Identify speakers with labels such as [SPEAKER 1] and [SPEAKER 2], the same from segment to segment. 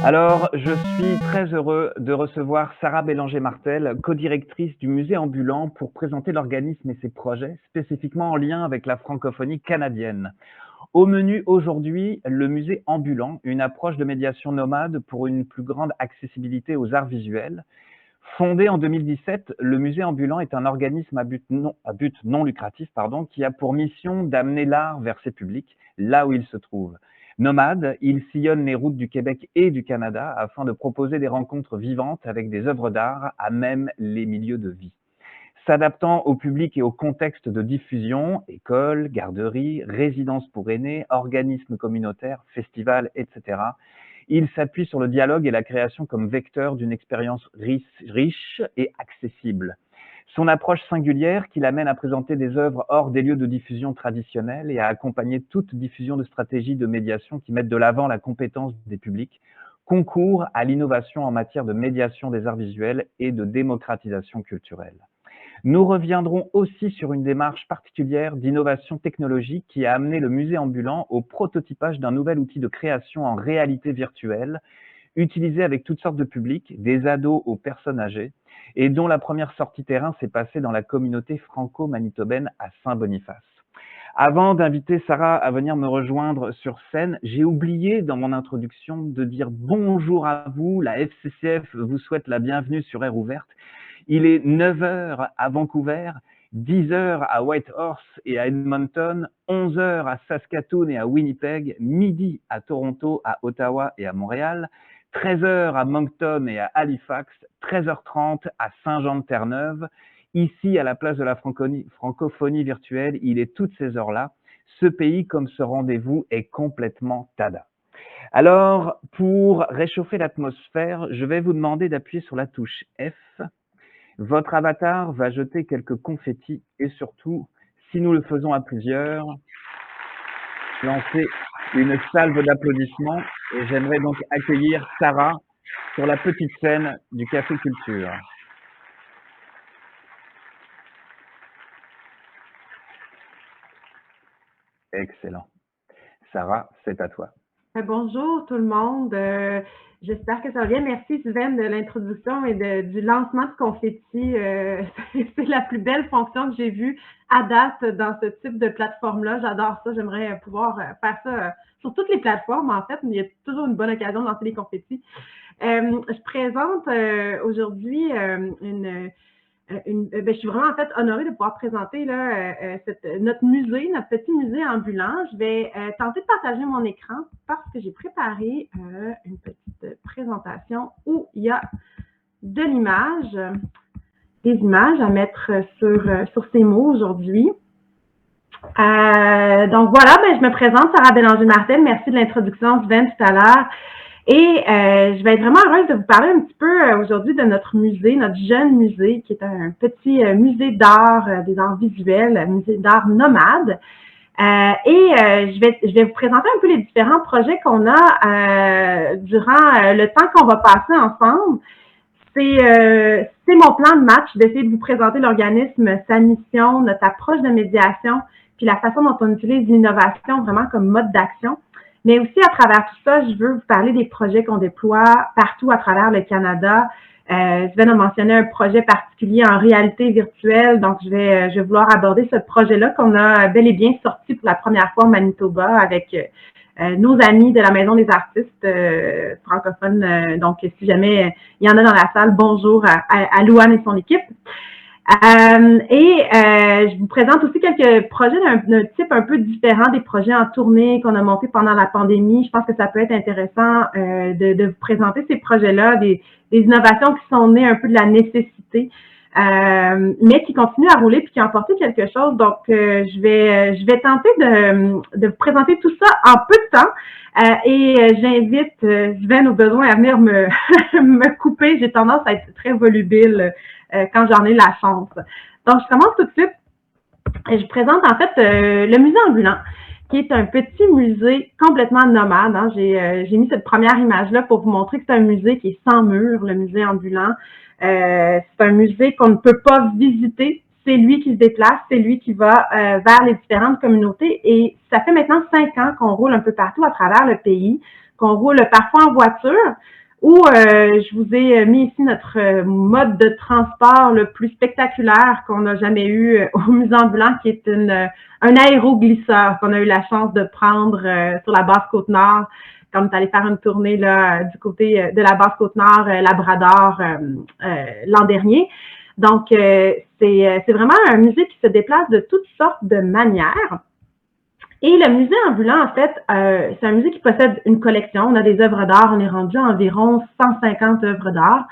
[SPEAKER 1] Alors, je suis très heureux de recevoir Sarah Bélanger-Martel, codirectrice du musée ambulant, pour présenter l'organisme et ses projets, spécifiquement en lien avec la francophonie canadienne. Au menu aujourd'hui, le musée ambulant, une approche de médiation nomade pour une plus grande accessibilité aux arts visuels. Fondé en 2017, le musée ambulant est un organisme à but non lucratif, qui a pour mission d'amener l'art vers ses publics, là où il se trouve. Nomade, il sillonne les routes du Québec et du Canada afin de proposer des rencontres vivantes avec des œuvres d'art à même les milieux de vie. S'adaptant au public et au contexte de diffusion, écoles, garderies, résidences pour aînés, organismes communautaires, festivals, etc., il s'appuie sur le dialogue et la création comme vecteur d'une expérience riche et accessible. Son approche singulière qui l'amène à présenter des œuvres hors des lieux de diffusion traditionnels et à accompagner toute diffusion de stratégies de médiation qui mettent de l'avant la compétence des publics, concourt à l'innovation en matière de médiation des arts visuels et de démocratisation culturelle. Nous reviendrons aussi sur une démarche particulière d'innovation technologique qui a amené le musée ambulant au prototypage d'un nouvel outil de création en réalité virtuelle, utilisé avec toutes sortes de publics, des ados aux personnes âgées, et dont la première sortie terrain s'est passée dans la communauté franco-manitobaine à Saint-Boniface. Avant d'inviter Sarah à venir me rejoindre sur scène, j'ai oublié dans mon introduction de dire bonjour à vous. La FCCF vous souhaite la bienvenue sur Air Ouverte. Il est 9 heures à Vancouver, 10 heures à Whitehorse et à Edmonton, 11 heures à Saskatoon et à Winnipeg, midi à Toronto, à Ottawa et à Montréal, 13 heures à Moncton et à Halifax, 13h30 à Saint-Jean-de-Terre-Neuve. Ici, à la place de la francophonie virtuelle, il est toutes ces heures-là. Ce pays, comme ce rendez-vous, est complètement tada. Alors, pour réchauffer l'atmosphère, je vais vous demander d'appuyer sur la touche F. Votre avatar va jeter quelques confettis et surtout, si nous le faisons à plusieurs, lancer une salve d'applaudissements. Et j'aimerais donc accueillir Sarah sur la petite scène du Café Culture. Excellent. Sarah, c'est à toi.
[SPEAKER 2] Bonjour tout le monde. J'espère que ça va bien. Merci Suzanne de l'introduction et du lancement de confetti. C'est la plus belle fonction que j'ai vue à date dans ce type de plateforme-là. J'adore ça. J'aimerais pouvoir faire ça sur toutes les plateformes en fait, mais il y a toujours une bonne occasion de lancer les confettis. Je présente aujourd'hui je suis vraiment en fait honorée de pouvoir présenter là, notre musée, notre petit musée ambulant. Je vais tenter de partager mon écran parce que j'ai préparé une petite présentation où il y a de l'image, des images à mettre sur ces mots aujourd'hui. Donc voilà, je me présente, Sarah Bélanger-Martel. Merci de l'introduction, Sven, tout à l'heure. Et je vais être vraiment heureuse de vous parler un petit peu aujourd'hui de notre musée, notre jeune musée, qui est un petit musée d'art, des arts visuels, un musée d'art nomade. Je vais vous présenter un peu les différents projets qu'on a durant le temps qu'on va passer ensemble. C'est mon plan de match d'essayer de vous présenter l'organisme, sa mission, notre approche de médiation, puis la façon dont on utilise l'innovation vraiment comme mode d'action. Mais aussi, à travers tout ça, je veux vous parler des projets qu'on déploie partout à travers le Canada. Sven a mentionné un projet particulier en réalité virtuelle, donc je vais vouloir aborder ce projet-là qu'on a bel et bien sorti pour la première fois au Manitoba avec nos amis de la Maison des artistes francophones. Donc, si jamais il y en a dans la salle, bonjour à Louane et son équipe. Je vous présente aussi quelques projets d'un type un peu différent des projets en tournée qu'on a montés pendant la pandémie. Je pense que ça peut être intéressant de vous présenter ces projets-là, des innovations qui sont nées un peu de la nécessité, mais qui continuent à rouler puis qui ont apporté quelque chose. Donc, je vais tenter de vous présenter tout ça en peu de temps. J'invite Sven au besoin à venir me couper. J'ai tendance à être très volubile quand j'en ai la chance. Donc, je commence tout de suite. Je présente en fait le musée ambulant, qui est un petit musée complètement nomade. Hein. J'ai mis cette première image-là pour vous montrer que c'est un musée qui est sans mur, le musée ambulant. C'est un musée qu'on ne peut pas visiter. C'est lui qui se déplace, c'est lui qui va vers les différentes communautés. Et ça fait maintenant 5 ans qu'on roule un peu partout à travers le pays. qu'on roule parfois en voiture, ou je vous ai mis ici notre mode de transport le plus spectaculaire qu'on a jamais eu au Musée ambulant, qui est un aéroglisseur qu'on a eu la chance de prendre sur la Basse-Côte-Nord quand on est allé faire une tournée là, du côté de la Basse-Côte-Nord, Labrador, l'an dernier. Donc, c'est vraiment un musée qui se déplace de toutes sortes de manières. Et le musée ambulant, en fait, c'est un musée qui possède une collection. On a des œuvres d'art. On est rendu à environ 150 œuvres d'art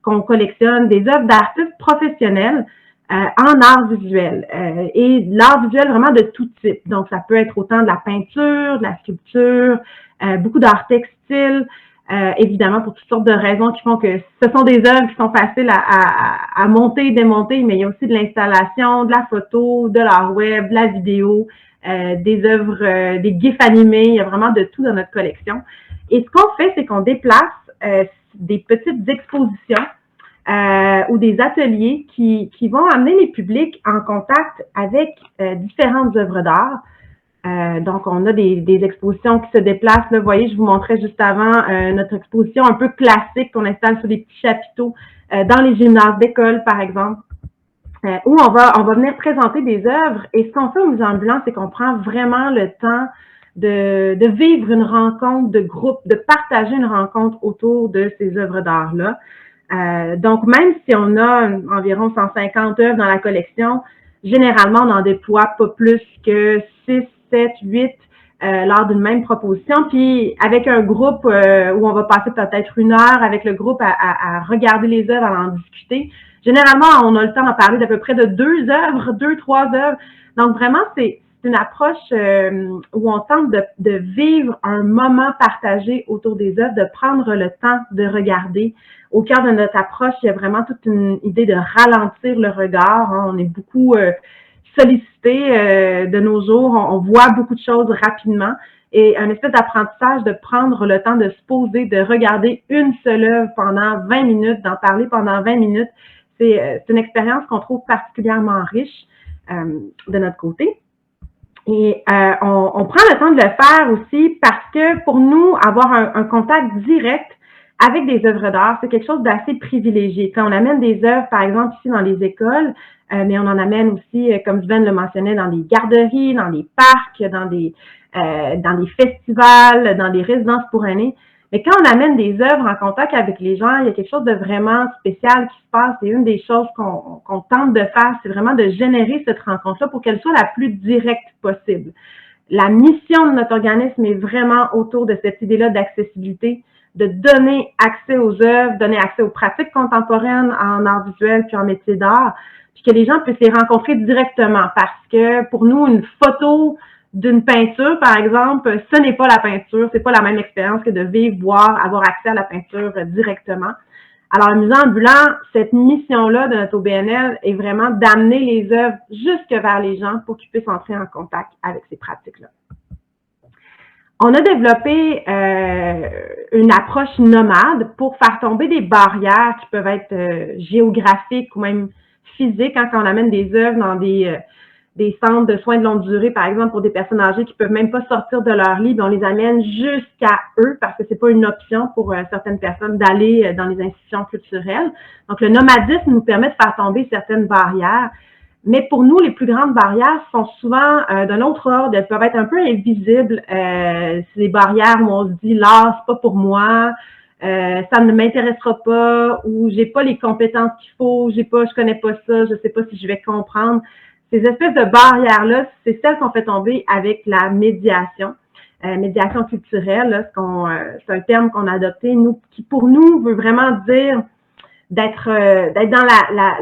[SPEAKER 2] qu'on collectionne, des œuvres d'artistes professionnels en art visuel. Et l'art visuel vraiment de tout type. Donc, ça peut être autant de la peinture, de la sculpture, beaucoup d'art textile, évidemment pour toutes sortes de raisons qui font que ce sont des œuvres qui sont faciles à monter et démonter, mais il y a aussi de l'installation, de la photo, de l'art web, de la vidéo, des œuvres, des gifs animés, il y a vraiment de tout dans notre collection. Et ce qu'on fait, c'est qu'on déplace des petites expositions ou des ateliers qui vont amener les publics en contact avec différentes œuvres d'art. Donc, on a des expositions qui se déplacent. Là, vous voyez, je vous montrais juste avant notre exposition un peu classique qu'on installe sur des petits chapiteaux dans les gymnases d'école, par exemple, où on va venir présenter des œuvres. Et ce qu'on fait au musée ambulant, c'est qu'on prend vraiment le temps de vivre une rencontre de groupe, de partager une rencontre autour de ces œuvres d'art-là. Donc, même si on a environ 150 œuvres dans la collection, généralement, on en déploie pas plus que 6, 7, 8 lors d'une même proposition. Puis, avec un groupe où on va passer peut-être 1 heure avec le groupe à regarder les œuvres, à en discuter, généralement, on a le temps d'en parler d'à peu près de 2 œuvres, 2, 3 œuvres. Donc, vraiment, c'est une approche où on tente de vivre un moment partagé autour des œuvres, de prendre le temps de regarder. Au cœur de notre approche, il y a vraiment toute une idée de ralentir le regard. Hein. On est beaucoup sollicité de nos jours. On voit beaucoup de choses rapidement. Et un espèce d'apprentissage de prendre le temps de se poser, de regarder une seule œuvre pendant 20 minutes, d'en parler pendant 20 minutes. C'est une expérience qu'on trouve particulièrement riche de notre côté. Et on prend le temps de le faire aussi parce que pour nous, avoir un contact direct avec des œuvres d'art, c'est quelque chose d'assez privilégié. Quand on amène des œuvres, par exemple, ici dans les écoles, mais on en amène aussi, comme Sven le mentionnait, dans les garderies, dans les parcs, dans des festivals, dans des résidences pour aînés. Mais quand on amène des œuvres en contact avec les gens, il y a quelque chose de vraiment spécial qui se passe. Et une des choses qu'on tente de faire, c'est vraiment de générer cette rencontre-là pour qu'elle soit la plus directe possible. La mission de notre organisme est vraiment autour de cette idée-là d'accessibilité, de donner accès aux œuvres, donner accès aux pratiques contemporaines en art visuel puis en métier d'art, puis que les gens puissent les rencontrer directement. Parce que pour nous, une photo d'une peinture, par exemple, ce n'est pas la peinture, c'est pas la même expérience que de vivre, voir, avoir accès à la peinture directement. Alors, le musée ambulant, cette mission-là de notre OBNL est vraiment d'amener les œuvres jusque vers les gens pour qu'ils puissent entrer en contact avec ces pratiques-là. On a développé une approche nomade pour faire tomber des barrières qui peuvent être géographiques ou même physiques quand on amène des œuvres dans des centres de soins de longue durée, par exemple, pour des personnes âgées qui peuvent même pas sortir de leur lit, on les amène jusqu'à eux parce que c'est pas une option pour certaines personnes d'aller dans les institutions culturelles. Donc, le nomadisme nous permet de faire tomber certaines barrières. Mais pour nous, les plus grandes barrières sont souvent d'un autre ordre. Elles peuvent être un peu invisibles. C'est des barrières où on se dit, là, c'est pas pour moi, ça ne m'intéressera pas, ou j'ai pas les compétences qu'il faut, je connais pas ça, je sais pas si je vais comprendre. Ces espèces de barrières-là, c'est celles qu'on fait tomber avec la médiation. Médiation culturelle, là, c'est un terme qu'on a adopté, qui pour nous veut vraiment dire d'être dans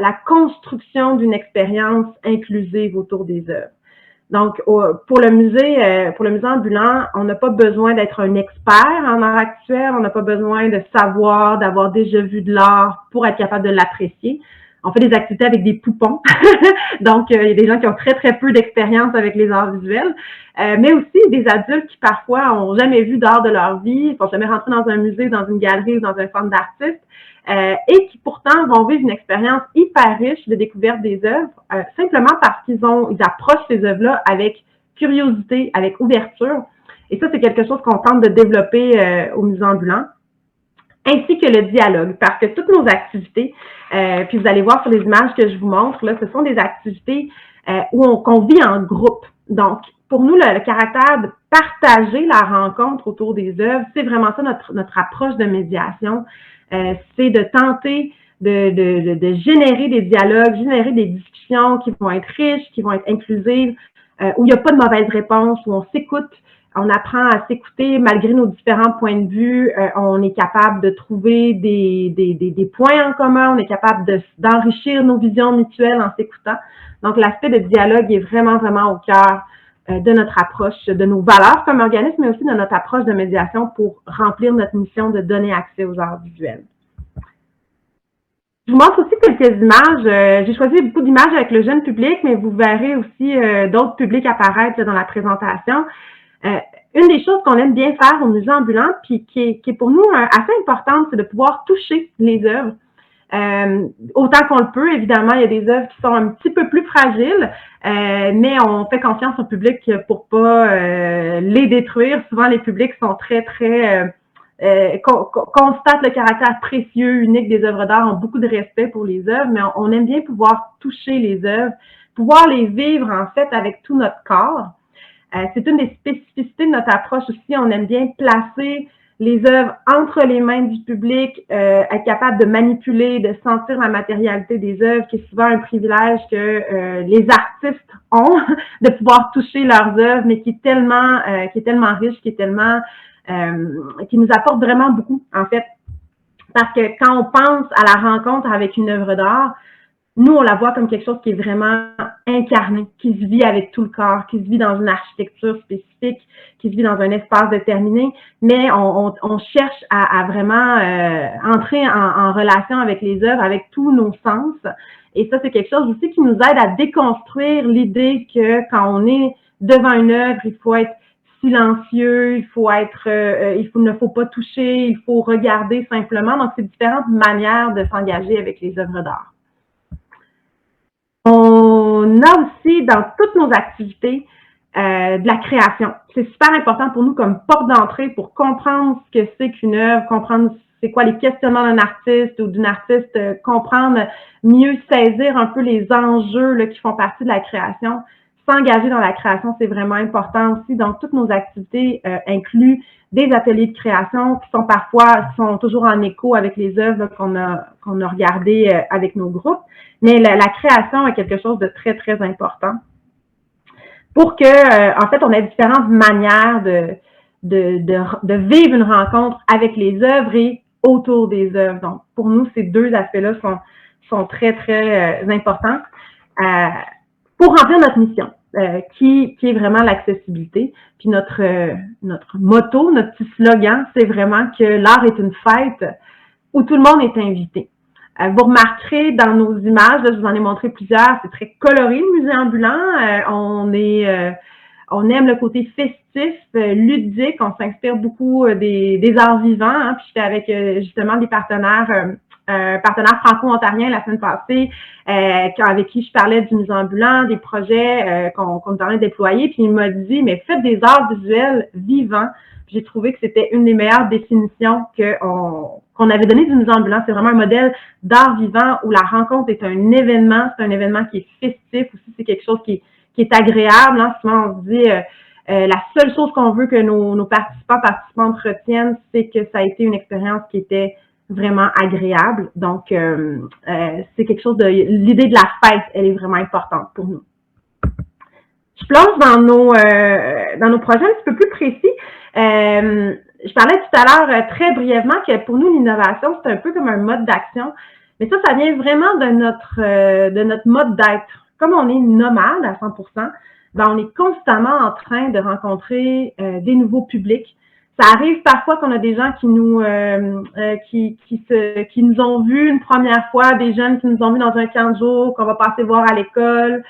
[SPEAKER 2] la construction d'une expérience inclusive autour des œuvres. Donc, pour le musée ambulant, on n'a pas besoin d'être un expert en art actuel, on n'a pas besoin de savoir, d'avoir déjà vu de l'art pour être capable de l'apprécier. On fait des activités avec des poupons. Donc, il y a des gens qui ont très, très peu d'expérience avec les arts visuels, mais aussi des adultes qui parfois ont jamais vu d'art de leur vie, sont jamais rentrés dans un musée, dans une galerie ou dans un centre d'artistes, et qui pourtant vont vivre une expérience hyper riche de découverte des œuvres, simplement parce qu'ils approchent ces œuvres-là avec curiosité, avec ouverture. Et ça, c'est quelque chose qu'on tente de développer au musée ambulant, ainsi que le dialogue, parce que toutes nos activités, puis vous allez voir sur les images que je vous montre, là, ce sont des activités qu'on vit en groupe. Donc, pour nous, le caractère de partager la rencontre autour des œuvres, c'est vraiment ça notre approche de médiation. C'est de tenter de générer des dialogues, générer des discussions qui vont être riches, qui vont être inclusives, où il n'y a pas de mauvaise réponse, où on s'écoute, on apprend à s'écouter malgré nos différents points de vue, on est capable de trouver des points en commun, on est capable d'enrichir nos visions mutuelles en s'écoutant. Donc, l'aspect de dialogue est vraiment, vraiment au cœur de notre approche, de nos valeurs comme organisme, mais aussi de notre approche de médiation pour remplir notre mission de donner accès aux arts visuels. Je vous montre aussi quelques images. J'ai choisi beaucoup d'images avec le jeune public, mais vous verrez aussi d'autres publics apparaître là, dans la présentation. Une des choses qu'on aime bien faire au musée ambulant, puis qui est pour nous assez importante, c'est de pouvoir toucher les œuvres. Autant qu'on le peut, évidemment, il y a des œuvres qui sont un petit peu plus fragiles, mais on fait confiance au public pour pas les détruire. Souvent, les publics sont très constatent le caractère précieux, unique des œuvres d'art, ont beaucoup de respect pour les œuvres, mais on aime bien pouvoir toucher les œuvres, pouvoir les vivre en fait avec tout notre corps. C'est une des spécificités de notre approche aussi. On aime bien placer les œuvres entre les mains du public, être capable de manipuler, de sentir la matérialité des œuvres, qui est souvent un privilège que les artistes ont, de pouvoir toucher leurs œuvres, mais qui est tellement riche, qui nous apporte vraiment beaucoup, en fait. Parce que quand on pense à la rencontre avec une œuvre d'art, nous, on la voit comme quelque chose qui est vraiment incarné, qui se vit avec tout le corps, qui se vit dans une architecture spécifique, qui se vit dans un espace déterminé, mais on cherche à vraiment entrer en relation avec les œuvres, avec tous nos sens. Et ça, c'est quelque chose aussi qui nous aide à déconstruire l'idée que quand on est devant une œuvre, il faut être silencieux, il ne faut pas toucher, il faut regarder simplement. Donc, c'est différentes manières de s'engager avec les œuvres d'art. On a aussi dans toutes nos activités de la création. C'est super important pour nous comme porte d'entrée pour comprendre ce que c'est qu'une œuvre, comprendre c'est quoi les questionnements d'un artiste ou d'une artiste, comprendre, mieux saisir un peu les enjeux là, qui font partie de la création. S'engager dans la création, c'est vraiment important aussi. Donc, toutes nos activités incluent des ateliers de création qui sont toujours en écho avec les œuvres qu'on a regardées avec nos groupes. Mais la création est quelque chose de très, très important pour que, en fait, on ait différentes manières de vivre une rencontre avec les œuvres et autour des œuvres. Donc, pour nous, ces deux aspects-là sont très, très importants pour remplir notre mission, qui est vraiment l'accessibilité. Puis notre motto, notre petit slogan, c'est vraiment que l'art est une fête où tout le monde est invité. Vous remarquerez dans nos images, là, je vous en ai montré plusieurs, c'est très coloré le musée ambulant. On aime le côté festif, ludique, on s'inspire beaucoup des arts vivants. Hein, puis j'étais avec justement des partenaires franco-ontariens la semaine passée, avec qui je parlais du musée ambulant, des projets qu'on nous permet de déployer. Puis il m'a dit, mais faites des arts visuels vivants. J'ai trouvé que c'était une des meilleures définitions qu'on avait donné du musée ambulant. C'est vraiment un modèle d'art vivant où la rencontre est un événement. C'est un événement qui est festif aussi. C'est quelque chose qui est agréable. Hein. Souvent, on se dit la seule chose qu'on veut que nos participantes retiennent, c'est que ça a été une expérience qui était vraiment agréable. Donc, c'est quelque chose l'idée de la fête, elle est vraiment importante pour nous. Je plonge dans nos projets un petit peu plus précis. Je parlais tout à l'heure très brièvement que pour nous, l'innovation, c'est un peu comme un mode d'action. Mais ça vient vraiment de notre mode d'être. Comme on est nomade à 100%, ben on est constamment en train de rencontrer des nouveaux publics. Ça arrive parfois qu'on a des gens qui nous ont vus une première fois, des jeunes qui nous ont vus dans un camp de jour, qu'on va passer voir à l'école,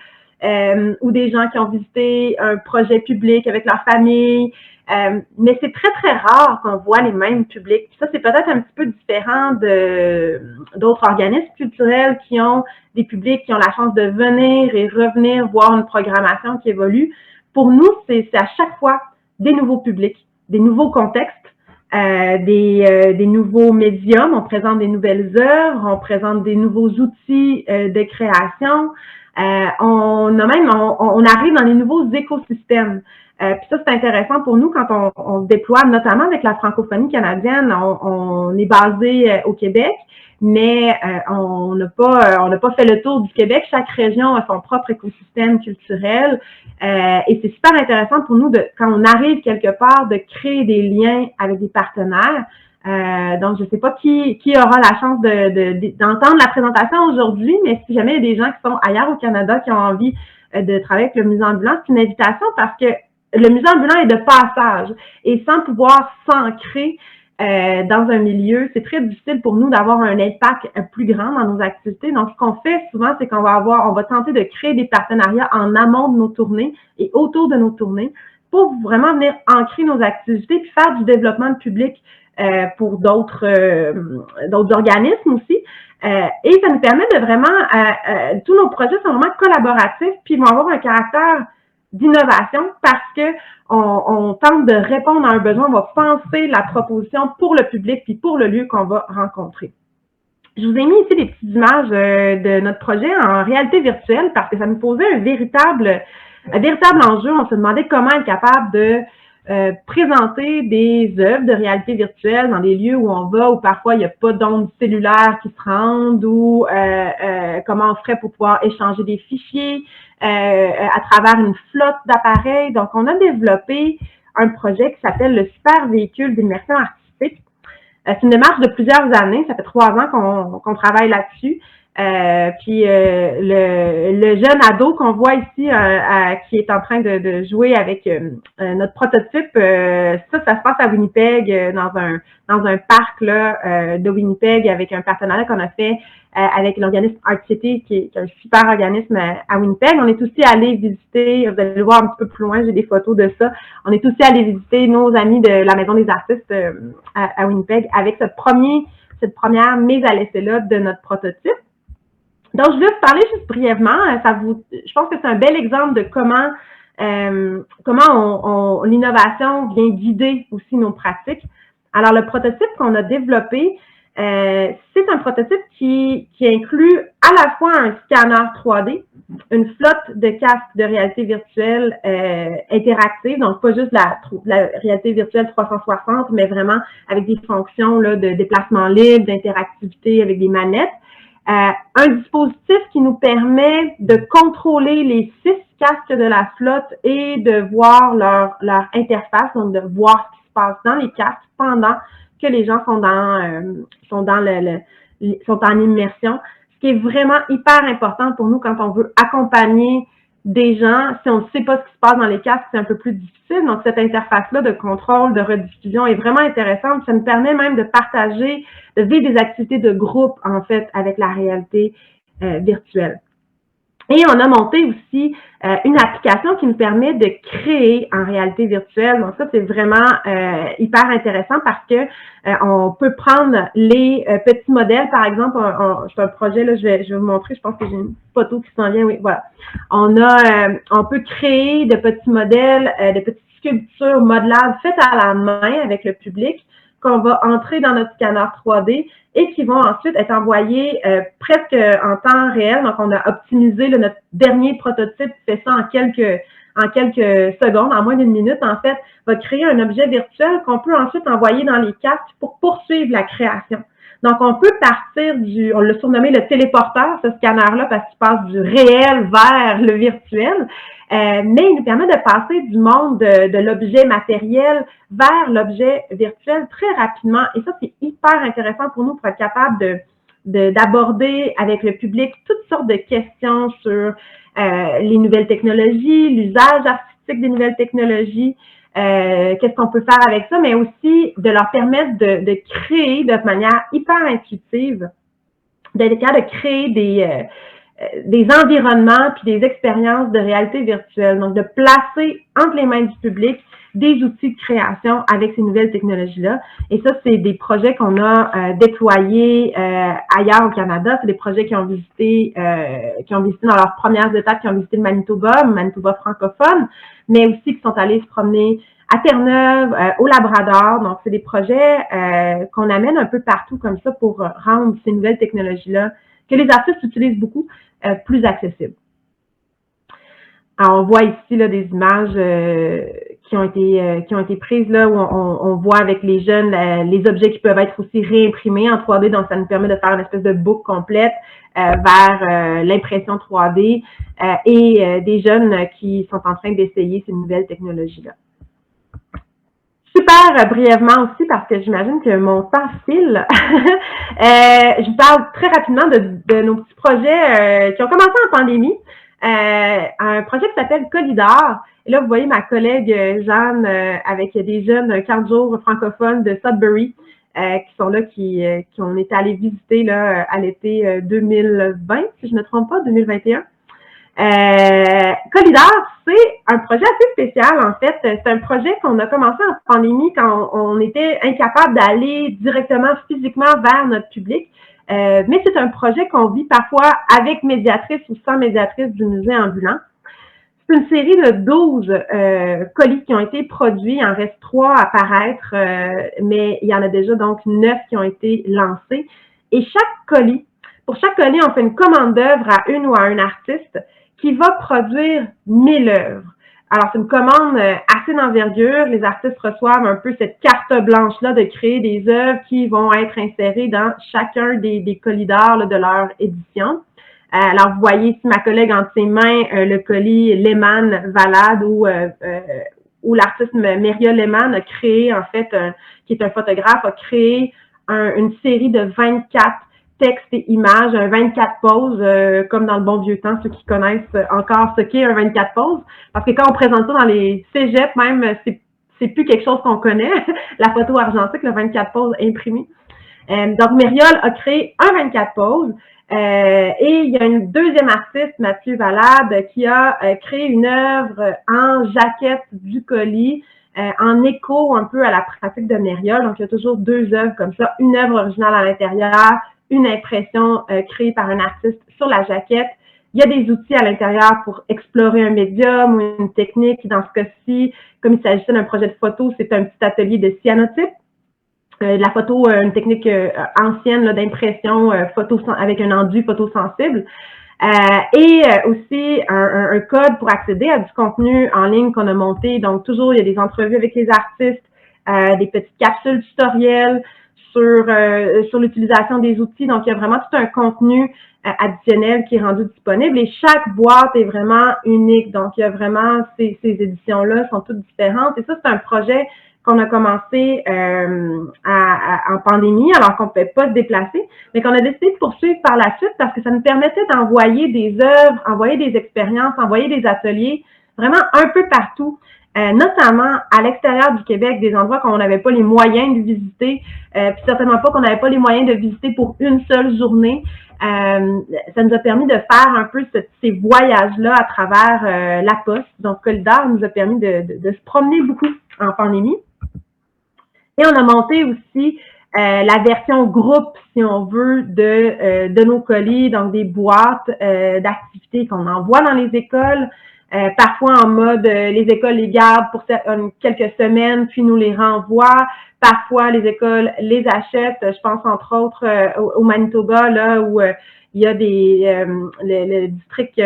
[SPEAKER 2] ou des gens qui ont visité un projet public avec leur famille. Mais c'est très, très rare qu'on voit les mêmes publics. Puis ça, c'est peut-être un petit peu différent d'autres organismes culturels qui ont des publics qui ont la chance de venir et revenir voir une programmation qui évolue. Pour nous, c'est à chaque fois des nouveaux publics, des nouveaux contextes, des nouveaux médiums, on présente des nouvelles œuvres, on présente des nouveaux outils de création. On arrive dans les nouveaux écosystèmes. Puis ça, c'est intéressant pour nous quand on se déploie, notamment avec la francophonie canadienne. On est basé au Québec, mais on n'a pas fait le tour du Québec. Chaque région a son propre écosystème culturel. Et c'est super intéressant pour nous, quand on arrive quelque part, de créer des liens avec des partenaires. Donc, je ne sais pas qui aura la chance d'entendre la présentation aujourd'hui, mais si jamais il y a des gens qui sont ailleurs au Canada qui ont envie de travailler avec le musée ambulant, c'est une invitation parce que le musée ambulant est de passage. Et sans pouvoir s'ancrer dans un milieu, c'est très difficile pour nous d'avoir un impact plus grand dans nos activités. Donc, ce qu'on fait souvent, c'est on va tenter de créer des partenariats en amont de nos tournées et autour de nos tournées pour vraiment venir ancrer nos activités puis faire du développement de public pour d'autres organismes aussi. Et ça nous permet de vraiment, tous nos projets sont vraiment collaboratifs puis ils vont avoir un caractère d'innovation parce que on tente de répondre à un besoin, on va penser la proposition pour le public puis pour le lieu qu'on va rencontrer. Je vous ai mis ici des petites images de notre projet en réalité virtuelle parce que ça nous posait un véritable enjeu. On se demandait comment être capable de présenter des œuvres de réalité virtuelle dans des lieux où on va, où parfois il n'y a pas d'ondes cellulaires qui se rendent, ou comment on ferait pour pouvoir échanger des fichiers à travers une flotte d'appareils. Donc, on a développé un projet qui s'appelle le Super Véhicule d'immersion artistique. C'est une démarche de plusieurs années. Ça fait 3 ans qu'on travaille là-dessus. Puis le jeune ado qu'on voit ici qui est en train de jouer avec notre prototype, ça se passe à Winnipeg, dans un parc là, de Winnipeg, avec un partenariat qu'on a fait avec l'organisme Art City, qui est un super organisme à Winnipeg. On est aussi allé visiter, vous allez le voir un petit peu plus loin, j'ai des photos de ça. On est aussi allé visiter nos amis de la Maison des artistes à Winnipeg avec cette première mise à l'essai là de notre prototype. Donc, je vais vous parler juste brièvement. Je pense que c'est un bel exemple de comment l'innovation vient guider aussi nos pratiques. Alors, le prototype qu'on a développé, c'est un prototype qui inclut à la fois un scanner 3D, une flotte de casques de réalité virtuelle interactive, donc pas juste la réalité virtuelle 360, mais vraiment avec des fonctions là, de déplacement libre, d'interactivité avec des manettes. Un dispositif qui nous permet de contrôler les 6 casques de la flotte et de voir leur interface, donc de voir ce qui se passe dans les casques pendant que les gens sont en immersion. Ce qui est vraiment hyper important pour nous quand on veut accompagner des gens. Si on ne sait pas ce qui se passe dans les casques, c'est un peu plus difficile. Donc, cette interface-là de contrôle, de rediffusion est vraiment intéressante. Ça nous permet même de partager, de vivre des activités de groupe, en fait, avec la réalité virtuelle. Et on a monté aussi une application qui nous permet de créer en réalité virtuelle. Donc ça, c'est vraiment hyper intéressant parce que on peut prendre les petits modèles. Par exemple, c'est un projet, là, je vais vous montrer, je pense que j'ai une photo qui s'en vient. Oui, voilà. On peut créer de petits modèles, de petites sculptures modelables faites à la main avec le public qu'on va entrer dans notre scanner 3D et qui vont ensuite être envoyés presque en temps réel. Donc, on a optimisé notre dernier prototype, fait ça en quelques secondes, en moins d'une minute, en fait, va créer un objet virtuel qu'on peut ensuite envoyer dans les casques pour poursuivre la création. Donc, on peut partir on l'a surnommé le téléporteur, ce scanner-là, parce qu'il passe du réel vers le virtuel. Mais il nous permet de passer du monde de l'objet matériel vers l'objet virtuel très rapidement. Et ça, c'est hyper intéressant pour nous pour être capable d'aborder avec le public toutes sortes de questions sur les nouvelles technologies, l'usage artistique des nouvelles technologies, qu'est-ce qu'on peut faire avec ça, mais aussi de leur permettre de créer de manière hyper intuitive, d'être capable de créer des environnements puis des expériences de réalité virtuelle. Donc, de placer entre les mains du public des outils de création avec ces nouvelles technologies-là. Et ça, c'est des projets qu'on a déployés ailleurs au Canada. C'est des projets qui ont visité dans leurs premières étapes, qui ont visité le Manitoba francophone, mais aussi qui sont allés se promener à Terre-Neuve, au Labrador. Donc, c'est des projets qu'on amène un peu partout comme ça pour rendre ces nouvelles technologies-là, que les artistes utilisent beaucoup, plus accessibles. Alors, on voit ici là, des images qui ont été prises là, où on voit avec les jeunes les objets qui peuvent être aussi réimprimés en 3D. Donc, ça nous permet de faire une espèce de boucle complète vers l'impression 3D et des jeunes qui sont en train d'essayer ces nouvelles technologies-là. Super brièvement aussi, parce que j'imagine que mon temps file. Je vous parle très rapidement de nos petits projets qui ont commencé en pandémie. Un projet qui s'appelle Colidar. Et là, vous voyez ma collègue Jeanne avec des jeunes 15 jours francophones de Sudbury qui sont là, qui ont été allés visiter là, à l'été 2020, si je ne me trompe pas, 2021. Colidar, c'est un projet assez spécial, en fait. C'est un projet qu'on a commencé en pandémie quand on était incapable d'aller directement physiquement vers notre public. Mais c'est un projet qu'on vit parfois avec médiatrice ou sans médiatrice du musée ambulant. C'est une série de 12 colis qui ont été produits. Il en reste 3 à paraître, mais il y en a déjà donc 9 qui ont été lancés. Et pour chaque colis, on fait une commande d'œuvre à une ou à un artiste qui va produire 1000 œuvres. Alors, c'est une commande assez d'envergure. Les artistes reçoivent un peu cette carte blanche-là de créer des œuvres qui vont être insérées dans chacun des colis d'art de leur édition. Alors, vous voyez ici ma collègue entre ses mains le colis Lehmann Valade où l'artiste Meria Lehmann a créé, en fait, qui est un photographe, a créé une série de 24 textes et images, un 24 poses, comme dans le bon vieux temps, ceux qui connaissent encore ce qu'est un 24 poses. Parce que quand on présente ça dans les cégeps, même, c'est plus quelque chose qu'on connaît, la photo argentique, le 24 poses imprimé. Donc, Mériol a créé un 24 poses. Et il y a une deuxième artiste, Mathieu Valade, qui a créé une œuvre en jaquette du colis, en écho un peu à la pratique de Mériol. Donc, il y a toujours 2 œuvres comme ça, une œuvre originale à l'intérieur, une impression créée par un artiste sur la jaquette. Il y a des outils à l'intérieur pour explorer un médium ou une technique. Dans ce cas-ci, comme il s'agissait d'un projet de photo, c'est un petit atelier de cyanotype. La photo, une technique ancienne d'impression photo avec un enduit photosensible. Et aussi un code pour accéder à du contenu en ligne qu'on a monté. Donc, toujours, il y a des entrevues avec les artistes, des petites capsules tutoriels sur l'utilisation des outils. Donc, il y a vraiment tout un contenu additionnel qui est rendu disponible et chaque boîte est vraiment unique. Donc, il y a vraiment ces éditions-là sont toutes différentes. Et ça, c'est un projet qu'on a commencé en pandémie, alors qu'on ne pouvait pas se déplacer, mais qu'on a décidé de poursuivre par la suite parce que ça nous permettait d'envoyer des œuvres, envoyer des expériences, envoyer des ateliers, vraiment un peu partout, notamment à l'extérieur du Québec, des endroits qu'on n'avait pas les moyens de visiter, puis certainement pas qu'on n'avait pas les moyens de visiter pour une seule journée. Ça nous a permis de faire un peu ces voyages-là à travers la poste. Donc, Colidar nous a permis de se promener beaucoup en pandémie. Et on a monté aussi la version groupe, si on veut, de nos colis, donc des boîtes d'activités qu'on envoie dans les écoles, parfois en mode les écoles les gardent pour quelques semaines, puis nous les renvoient. Parfois, les écoles les achètent. Je pense entre autres au Manitoba, là où il y a le district...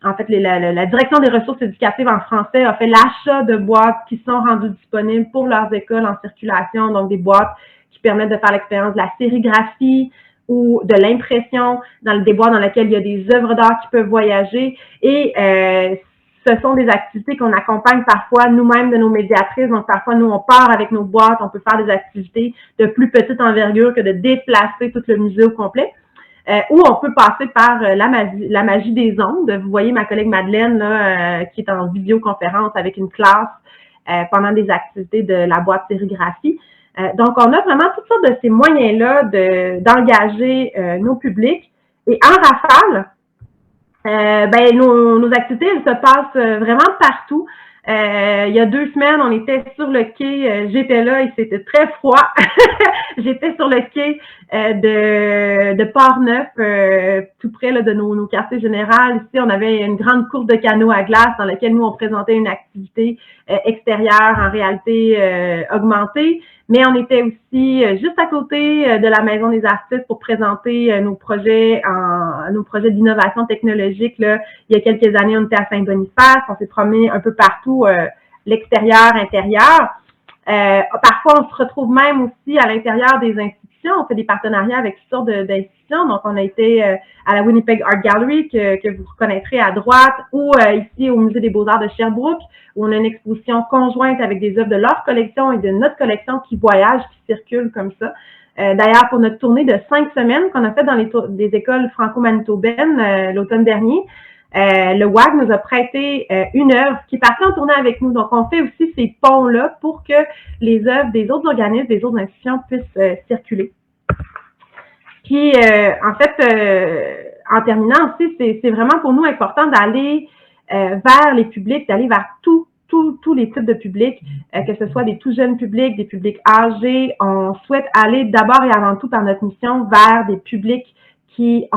[SPEAKER 2] En fait, la direction des ressources éducatives en français a fait l'achat de boîtes qui sont rendues disponibles pour leurs écoles en circulation, donc des boîtes qui permettent de faire l'expérience de la sérigraphie ou de l'impression, des boîtes dans lesquelles il y a des œuvres d'art qui peuvent voyager. Et ce sont des activités qu'on accompagne parfois nous-mêmes de nos médiatrices. Donc, parfois, nous, on part avec nos boîtes, on peut faire des activités de plus petite envergure que de déplacer tout le musée au complet. Ou on peut passer par la magie des ondes. Vous voyez ma collègue Madeleine là, qui est en visioconférence avec une classe pendant des activités de la boîte sérigraphie. Donc, on a vraiment toutes sortes de ces moyens-là d'engager nos publics. Et en rafale, Ben, nos activités, elles se passent vraiment partout. Il y a 2 semaines, on était sur le quai, j'étais là et c'était très froid. J'étais sur le quai de Port-Neuf, tout près là, de nos quartiers généraux. Ici, on avait une grande course de canot à glace dans laquelle nous, on présentait une activité extérieure en réalité augmentée. Mais on était aussi juste à côté de la Maison des artistes pour présenter nos projets d'innovation technologique. Là. Il y a quelques années, on était à Saint-Boniface, on s'est promené un peu partout, l'extérieur, intérieur. Parfois, on se retrouve même aussi à l'intérieur des institutions. On fait des partenariats avec toutes sortes d'institutions. Donc, on a été à la Winnipeg Art Gallery, que vous reconnaîtrez à droite, ou ici au Musée des Beaux-Arts de Sherbrooke, où on a une exposition conjointe avec des œuvres de leur collection et de notre collection qui voyagent, qui circulent comme ça. D'ailleurs, pour notre tournée de 5 semaines qu'on a fait dans des écoles franco-manitobaines l'automne dernier, le WAG nous a prêté une œuvre qui est partie en tournée avec nous. Donc, on fait aussi ces ponts-là pour que les œuvres des autres organismes, des autres institutions puissent circuler. Puis, en fait, en terminant aussi, c'est vraiment pour nous important d'aller vers les publics, d'aller vers tous les types de publics, que ce soit des tout jeunes publics, des publics âgés. On souhaite aller d'abord et avant tout par notre mission vers des publics qui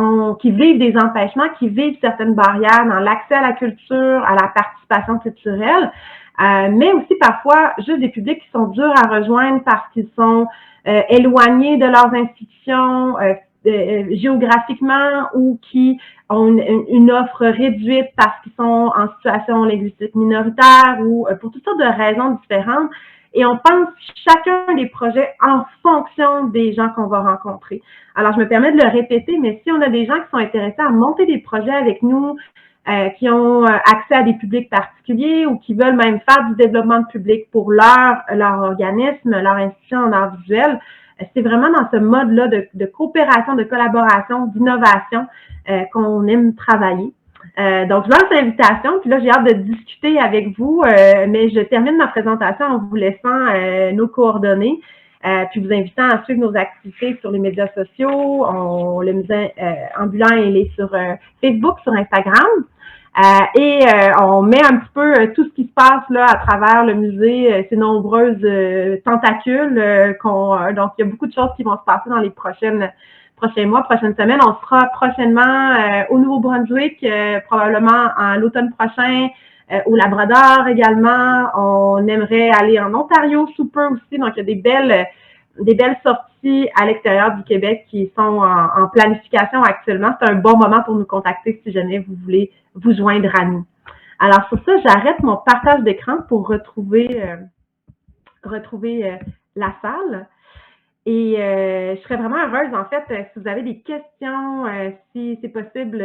[SPEAKER 2] vivent des empêchements, qui vivent certaines barrières dans l'accès à la culture, à la participation culturelle, mais aussi parfois juste des publics qui sont durs à rejoindre parce qu'ils sont éloignés de leurs institutions géographiquement ou qui ont une offre réduite parce qu'ils sont en situation linguistique minoritaire ou pour toutes sortes de raisons différentes. Et on pense chacun des projets en fonction des gens qu'on va rencontrer. Alors, je me permets de le répéter, mais si on a des gens qui sont intéressés à monter des projets avec nous, qui ont accès à des publics particuliers ou qui veulent même faire du développement de public pour leur organisme, leur institution en art visuel, c'est vraiment dans ce mode-là de coopération, de collaboration, d'innovation qu'on aime travailler. Donc, je lance l'invitation, puis là, j'ai hâte de discuter avec vous, mais je termine ma présentation en vous laissant nos coordonnées, puis vous invitant à suivre nos activités sur les médias sociaux. Le musée ambulant, il est sur Facebook, sur Instagram. On met un petit peu tout ce qui se passe là à travers le musée, ces nombreuses tentacules. Donc, il y a beaucoup de choses qui vont se passer dans les prochains mois, prochaines semaines. On sera prochainement au Nouveau-Brunswick, probablement en l'automne prochain, au Labrador également. On aimerait aller en Ontario sous peu aussi. Donc, il y a des belles sorties à l'extérieur du Québec qui sont en planification actuellement. C'est un bon moment pour nous contacter si jamais vous voulez vous joindre à nous. Alors, sur ça, j'arrête mon partage d'écran pour retrouver la salle. Et je serais vraiment heureuse, en fait, si vous avez des questions, si c'est possible,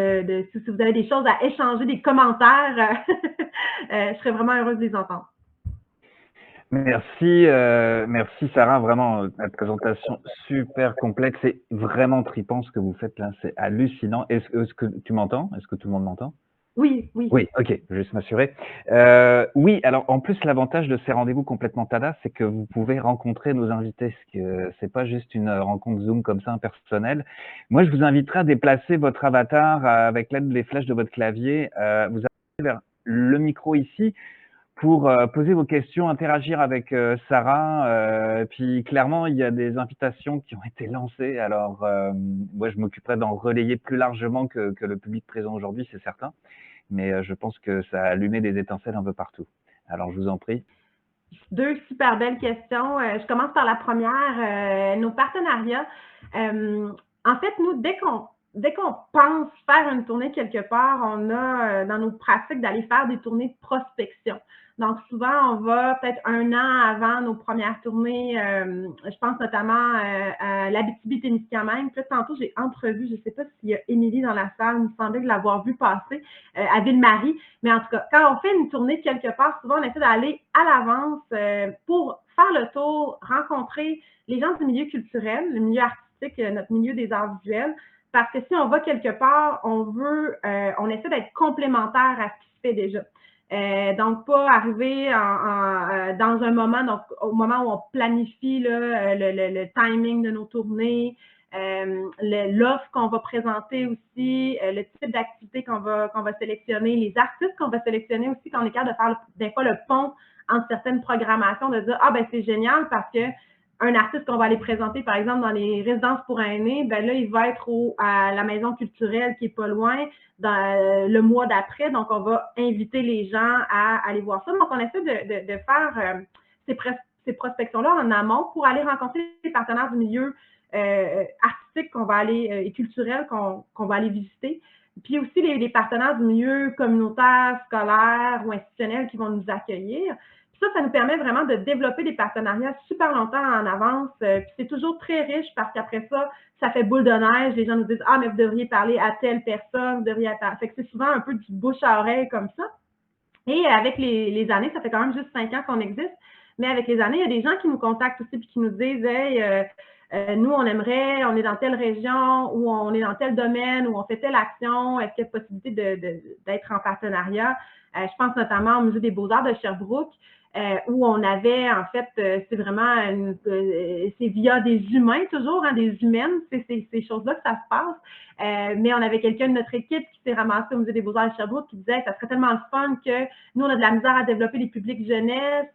[SPEAKER 2] si vous avez des choses à échanger, des commentaires, je serais vraiment heureuse de les entendre.
[SPEAKER 1] Merci Sarah, vraiment la présentation super complexe et vraiment tripant ce que vous faites là, c'est hallucinant. Est-ce que tu m'entends? Est-ce que tout le monde m'entend?
[SPEAKER 2] Oui.
[SPEAKER 1] Oui, ok, je vais juste m'assurer. Oui, alors en plus l'avantage de ces rendez-vous complètement tada, c'est que vous pouvez rencontrer nos invités, ce que c'est pas juste une rencontre Zoom comme ça impersonnelle. Moi, je vous inviterai à déplacer votre avatar avec l'aide des flèches de votre clavier. Vous allez vers le micro ici pour poser vos questions, interagir avec Sarah. Puis clairement, il y a des invitations qui ont été lancées. Alors, moi, je m'occuperai d'en relayer plus largement que le public présent aujourd'hui, c'est certain. Mais je pense que ça a allumé des étincelles un peu partout. Alors, je vous en prie.
[SPEAKER 2] 2 super belles questions. Je commence par la première. Nos partenariats. En fait, nous, dès qu'on pense faire une tournée quelque part, on a dans nos pratiques d'aller faire des tournées de prospection. Donc, souvent, on va peut-être 1 an avant nos premières tournées. Je pense notamment à l'Abitibi-Témiscamingue. Puis là, tantôt, j'ai entrevu, je ne sais pas s'il y a Émilie dans la salle, il me semblait de l'avoir vu passer, à Ville-Marie. Mais en tout cas, quand on fait une tournée de quelque part, souvent, on essaie d'aller à l'avance pour faire le tour, rencontrer les gens du milieu culturel, le milieu artistique, notre milieu des arts visuels. Parce que si on va quelque part, on essaie d'être complémentaire à ce qui se fait déjà. Donc, pas arriver dans un moment, donc au moment où on planifie là, le timing de nos tournées, l'offre qu'on va présenter aussi, le type d'activité qu'on va sélectionner, les artistes qu'on va sélectionner aussi, quand on est capable de faire des fois le pont entre certaines programmations, de dire, ah ben c'est génial parce que un artiste qu'on va aller présenter, par exemple, dans les résidences pour aînés, ben là, il va être à la maison culturelle qui est pas loin le mois d'après. Donc, on va inviter les gens à aller voir ça. Donc, on essaie de faire ces prospections-là en amont pour aller rencontrer les partenaires du milieu artistique qu'on va aller et culturel qu'on va aller visiter. Puis aussi les partenaires du milieu communautaire, scolaire ou institutionnel qui vont nous accueillir. Ça nous permet vraiment de développer des partenariats super longtemps en avance. Puis c'est toujours très riche parce qu'après ça, ça fait boule de neige. Les gens nous disent, ah, mais vous devriez parler à telle personne, vous devriez parler. Fait que c'est souvent un peu du bouche à oreille comme ça. Et avec les années, ça fait quand même juste 5 ans qu'on existe, mais avec les années, il y a des gens qui nous contactent aussi puis qui nous disent, hey, nous, on aimerait, on est dans telle région ou on est dans tel domaine ou on fait telle action. Est-ce qu'il y a possibilité d'être en partenariat? Je pense notamment au Musée des Beaux-Arts de Sherbrooke, où on avait, en fait, c'est vraiment, c'est via des humains toujours, hein, des humaines, c'est ces choses-là que ça se passe. Mais on avait quelqu'un de notre équipe qui s'est ramassé au Musée des Beaux-Arts de Sherbrooke qui disait que ça serait tellement le fun que nous, on a de la misère à développer les publics jeunesse,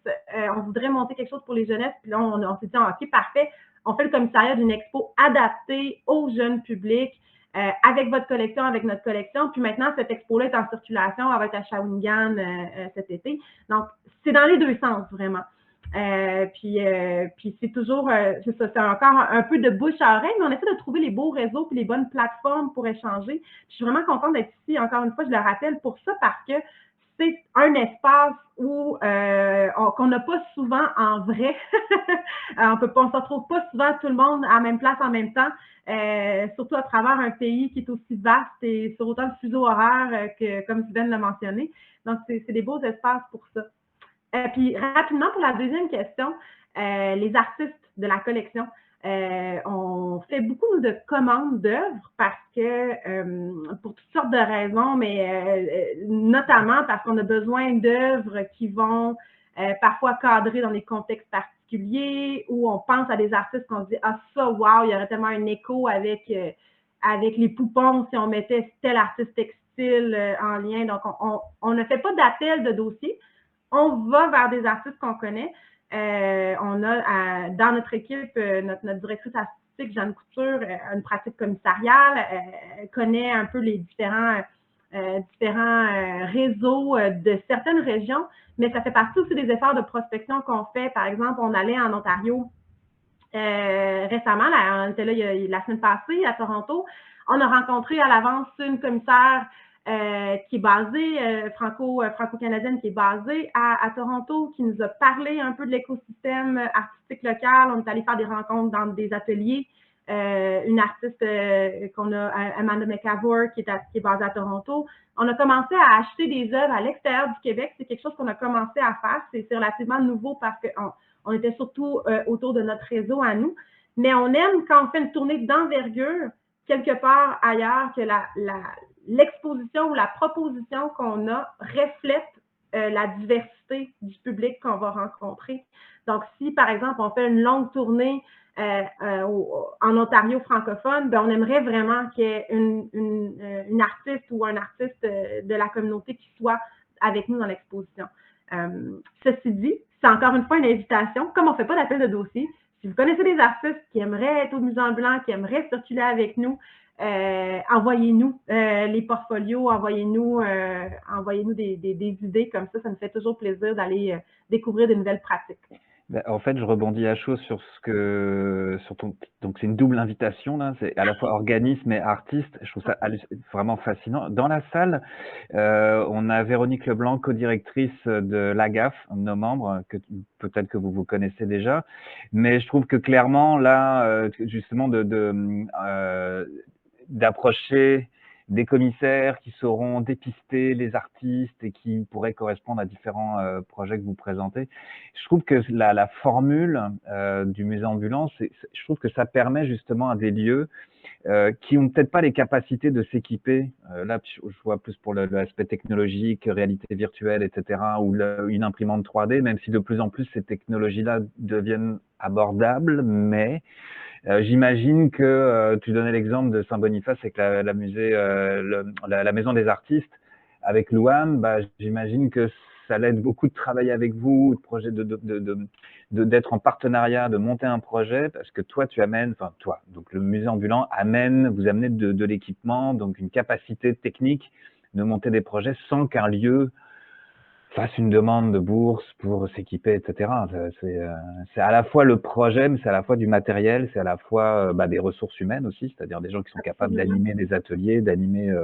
[SPEAKER 2] on voudrait monter quelque chose pour les jeunesses, puis là, on s'est dit, OK, parfait, on fait le commissariat d'une expo adaptée aux jeunes publics, avec votre collection, avec notre collection. Puis maintenant, cette expo-là est en circulation. Elle va être à Shawinigan cet été. Donc, c'est dans les deux sens, vraiment. Puis c'est toujours, c'est ça, c'est encore un peu de bouche à oreille, mais on essaie de trouver les beaux réseaux puis les bonnes plateformes pour échanger. Puis je suis vraiment contente d'être ici, encore une fois, je le rappelle, pour ça, parce que c'est un espace où qu'on n'a pas souvent en vrai. On se retrouve pas souvent tout le monde à la même place en même temps, surtout à travers un pays qui est aussi vaste et sur autant de fuseaux horaires que, comme Sylvaine l'a mentionné. Donc, c'est des beaux espaces pour ça. Puis, rapidement, pour la deuxième question, les artistes de la collection. On fait beaucoup de commandes d'œuvres parce que, pour toutes sortes de raisons, mais notamment parce qu'on a besoin d'œuvres qui vont parfois cadrer dans des contextes particuliers où on pense à des artistes qu'on se dit, ah ça, wow, il y aurait tellement un écho avec les poupons si on mettait tel artiste textile en lien. Donc, on ne fait pas d'appel de dossier. On va vers des artistes qu'on connaît. On a dans notre équipe, notre directrice artistique, Jeanne Couture, une pratique commissariale, connaît un peu les différents réseaux de certaines régions, mais ça fait partie aussi des efforts de prospection qu'on fait. Par exemple, on allait en Ontario récemment, on était là la semaine passée à Toronto. On a rencontré à l'avance une commissaire qui est basée, franco-canadienne, qui est basée à Toronto, qui nous a parlé un peu de l'écosystème artistique local. On est allé faire des rencontres dans des ateliers. Une artiste qu'on a, Amanda McAvour, qui est basée à Toronto. On a commencé à acheter des œuvres à l'extérieur du Québec. C'est quelque chose qu'on a commencé à faire. C'est relativement nouveau parce qu'on était surtout autour de notre réseau à nous. Mais on aime quand on fait une tournée d'envergure quelque part ailleurs que l'exposition ou la proposition qu'on a reflète la diversité du public qu'on va rencontrer. Donc, si, par exemple, on fait une longue tournée en Ontario francophone, ben, on aimerait vraiment qu'il y ait une artiste ou un artiste de la communauté qui soit avec nous dans l'exposition. Ceci dit, c'est encore une fois une invitation. Comme on ne fait pas d'appel de dossier, si vous connaissez des artistes qui aimeraient être au Musée ambulant, qui aimeraient circuler avec nous, envoyez-nous les portfolios, envoyez-nous des idées comme ça. Ça nous fait toujours plaisir d'aller découvrir des nouvelles pratiques.
[SPEAKER 1] En fait, je rebondis à chaud sur donc c'est une double invitation là, c'est à la fois organisme et artiste. Je trouve ça vraiment fascinant. Dans la salle, on a Véronique Leblanc, co-directrice de l'AGAF, un de nos membres, que peut-être que vous connaissez déjà. Mais je trouve que clairement là, justement d'approcher des commissaires qui sauront dépister les artistes et qui pourraient correspondre à différents projets que vous présentez. Je trouve que la formule du musée ambulant, je trouve que ça permet justement à des lieux qui ont peut-être pas les capacités de s'équiper. Là, je vois plus pour l'aspect technologique, réalité virtuelle, etc., ou une imprimante 3D, même si de plus en plus ces technologies-là deviennent abordables, mais J'imagine que tu donnais l'exemple de Saint-Boniface avec la musée, la maison des artistes. Avec Louam, bah, j'imagine que ça l'aide beaucoup de travailler avec vous, de projet d'être en partenariat, de monter un projet, parce que toi, tu amènes, enfin toi, donc le musée ambulant vous amenez de l'équipement, donc une capacité technique de monter des projets sans qu'un lieu fasse une demande de bourse pour s'équiper, etc. C'est à la fois le projet, mais c'est à la fois du matériel, c'est à la fois bah, des ressources humaines aussi, c'est-à-dire des gens qui sont capables
[SPEAKER 2] Absolument.
[SPEAKER 1] d'animer des ateliers, d'animer,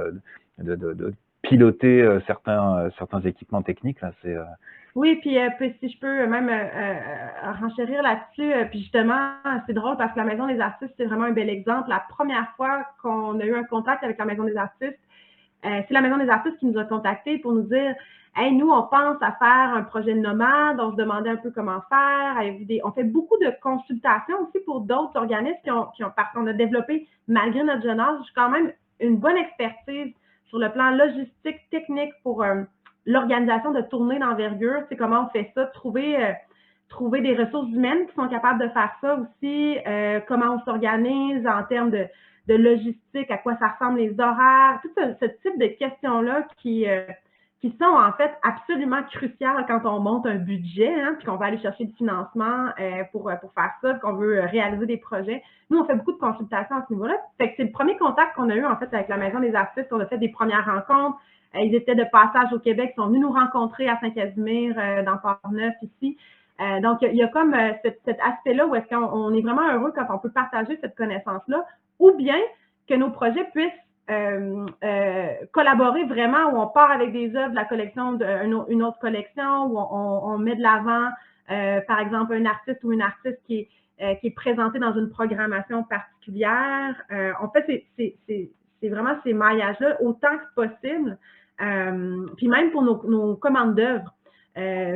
[SPEAKER 1] de piloter certains équipements techniques. Là,
[SPEAKER 2] Oui, puis si je peux même renchérir là-dessus, puis justement, c'est drôle parce que la Maison des artistes, c'est vraiment un bel exemple. La première fois qu'on a eu un contact avec la Maison des artistes, c'est la Maison des artistes qui nous a contactés pour nous dire hey, nous, on pense à faire un projet de nomade, on se demandait un peu comment faire. On fait beaucoup de consultations aussi pour d'autres organismes parce qu'on a développé, malgré notre jeune âge, quand même une bonne expertise sur le plan logistique, technique pour l'organisation de tournées d'envergure. C'est comment on fait ça, trouver des ressources humaines qui sont capables de faire ça aussi, comment on s'organise en termes de logistique, à quoi ça ressemble les horaires, tout ce type de questions-là qui sont en fait absolument cruciales quand on monte un budget, hein, puis qu'on va aller chercher du financement pour faire ça, qu'on veut réaliser des projets. Nous, on fait beaucoup de consultations à ce niveau-là. Fait que c'est le premier contact qu'on a eu en fait avec la Maison des artistes. On a fait des premières rencontres. Ils étaient de passage au Québec, ils sont venus nous rencontrer à Saint-Casimir, dans Port-Neuf, ici. Donc, il y a comme cet aspect-là où est-ce qu'on est vraiment heureux quand on peut partager cette connaissance-là, ou bien que nos projets puissent collaborer vraiment, où on part avec des œuvres de la collection d'une autre collection, où on met de l'avant, par exemple, un artiste ou une artiste qui est présenté dans une programmation particulière. En fait, c'est vraiment ces maillages-là autant que possible. Puis même pour nos commandes d'œuvres.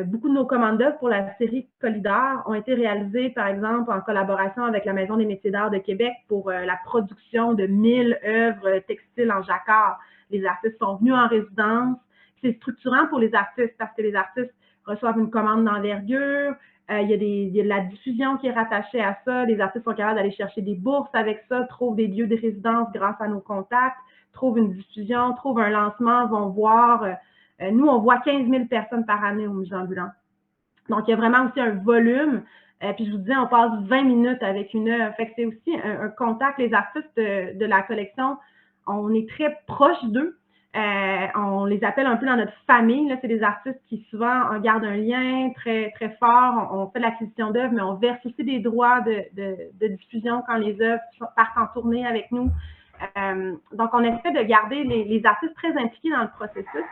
[SPEAKER 2] Beaucoup de nos commandes d'œuvres pour la série Colidor ont été réalisées, par exemple, en collaboration avec la Maison des métiers d'art de Québec pour la production de 1000 œuvres textiles en jacquard. Les artistes sont venus en résidence. C'est structurant pour les artistes parce que les artistes reçoivent une commande d'envergure. Il y a de la diffusion qui est rattachée à ça. Les artistes sont capables d'aller chercher des bourses avec ça, trouvent des lieux de résidence grâce à nos contacts, trouvent une diffusion, trouvent un lancement, vont voir. Nous, on voit 15 000 personnes par année au musée ambulant. Donc, il y a vraiment aussi un volume. Puis, je vous disais, on passe 20 minutes avec une œuvre. Fait que c'est aussi un contact. Les artistes de la collection, on est très proches d'eux. On les appelle un peu dans notre famille. C'est des artistes qui souvent gardent un lien très, très fort. On fait l'acquisition d'œuvres, mais on verse aussi des droits de diffusion quand les œuvres partent en tournée avec nous. Donc, on essaie de garder les artistes très impliqués dans le processus.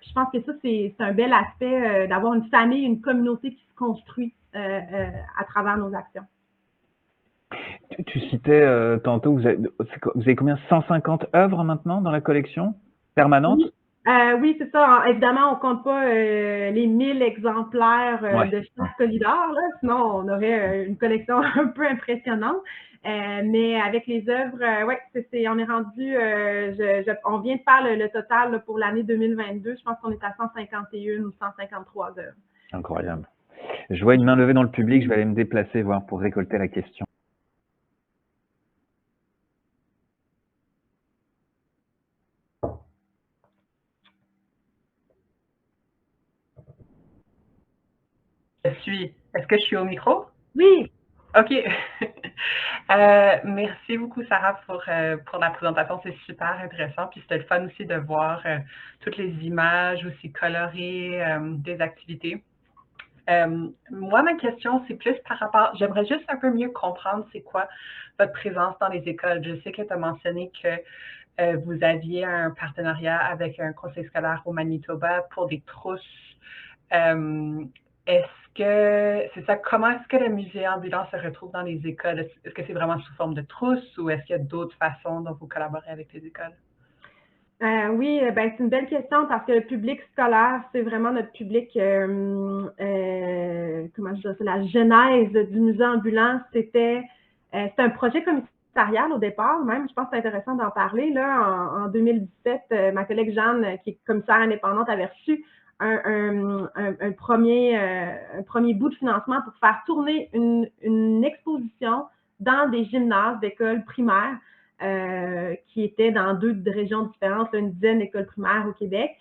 [SPEAKER 2] Puis je pense que ça, c'est un bel aspect d'avoir une famille, une communauté qui se construit à travers nos actions.
[SPEAKER 1] Tu citais tantôt, vous avez combien? 150 œuvres maintenant dans la collection permanente?
[SPEAKER 2] Oui, c'est ça. Évidemment, on ne compte pas les 1000 exemplaires de chaque Colidor, là, sinon on aurait une collection un peu impressionnante. Mais avec les œuvres, ouais, on est rendu, on vient de faire le total là, pour l'année 2022. Je pense qu'on est à 151 ou 153 œuvres.
[SPEAKER 1] Incroyable. Je vois une main levée dans le public, je vais aller me déplacer voir pour récolter la question.
[SPEAKER 3] Est-ce que je suis au micro?
[SPEAKER 2] Oui.
[SPEAKER 3] OK. Merci beaucoup, Sarah, pour la présentation. C'est super intéressant. Puis c'était le fun aussi de voir toutes les images aussi colorées des activités. Moi, ma question, c'est plus par rapport, j'aimerais juste un peu mieux comprendre c'est quoi votre présence dans les écoles. Je sais que tu as mentionné que vous aviez un partenariat avec un conseil scolaire au Manitoba pour des trousses. Comment est-ce que le musée ambulant se retrouve dans les écoles? Est-ce que c'est vraiment sous forme de trousse ou est-ce qu'il y a d'autres façons dont vous collaborez avec les écoles?
[SPEAKER 2] Oui, ben, c'est une belle question parce que le public scolaire, c'est vraiment notre public, comment je dirais ça, la genèse du musée ambulant, c'était un projet commissarial au départ, même, je pense que c'est intéressant d'en parler. Là, en 2017, ma collègue Jeanne, qui est commissaire indépendante, avait reçu un premier bout de financement pour faire tourner une exposition dans des gymnases d'écoles primaires qui étaient dans 2 régions différentes, une dizaine d'écoles primaires au Québec.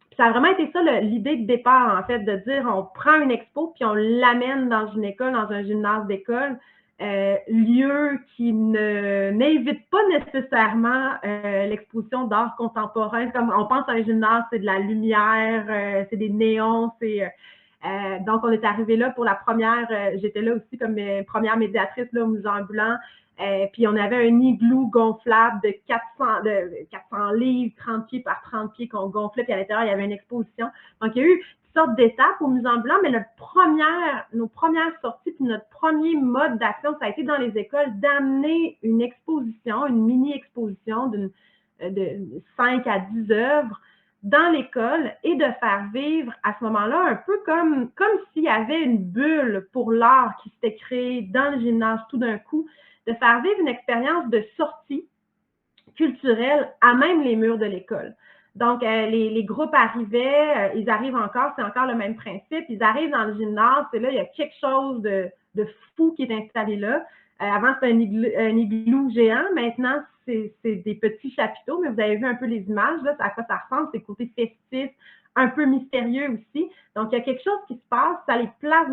[SPEAKER 2] Puis ça a vraiment été ça l'idée de départ, en fait, de dire on prend une expo puis on l'amène dans une école, dans un gymnase d'école, lieu qui n'invite pas nécessairement l'exposition d'art contemporain. Comme on pense à un gymnase, c'est de la lumière, c'est des néons, donc on est arrivé là pour la première, j'étais là aussi comme première médiatrice là, au musée ambulant. Puis on avait un igloo gonflable de 400 livres, 30 pieds par 30 pieds qu'on gonflait, puis à l'intérieur, il y avait une exposition. Donc, il y a eu toutes sortes d'étapes au musée ambulant, mais nos premières sorties, puis notre premier mode d'action, ça a été dans les écoles d'amener une exposition, une mini-exposition de 5 à 10 œuvres dans l'école et de faire vivre à ce moment-là un peu comme s'il y avait une bulle pour l'art qui s'était créée dans le gymnase tout d'un coup, de faire vivre une expérience de sortie culturelle à même les murs de l'école. Donc, les groupes arrivaient, ils arrivent encore, c'est encore le même principe, ils arrivent dans le gymnase, et là, il y a quelque chose de fou qui est installé là. Avant, c'était un igloo géant, maintenant, c'est des petits chapiteaux, mais vous avez vu un peu les images, là, à quoi ça ressemble, c'est le côté festif, un peu mystérieux aussi. Donc, il y a quelque chose qui se passe, ça les place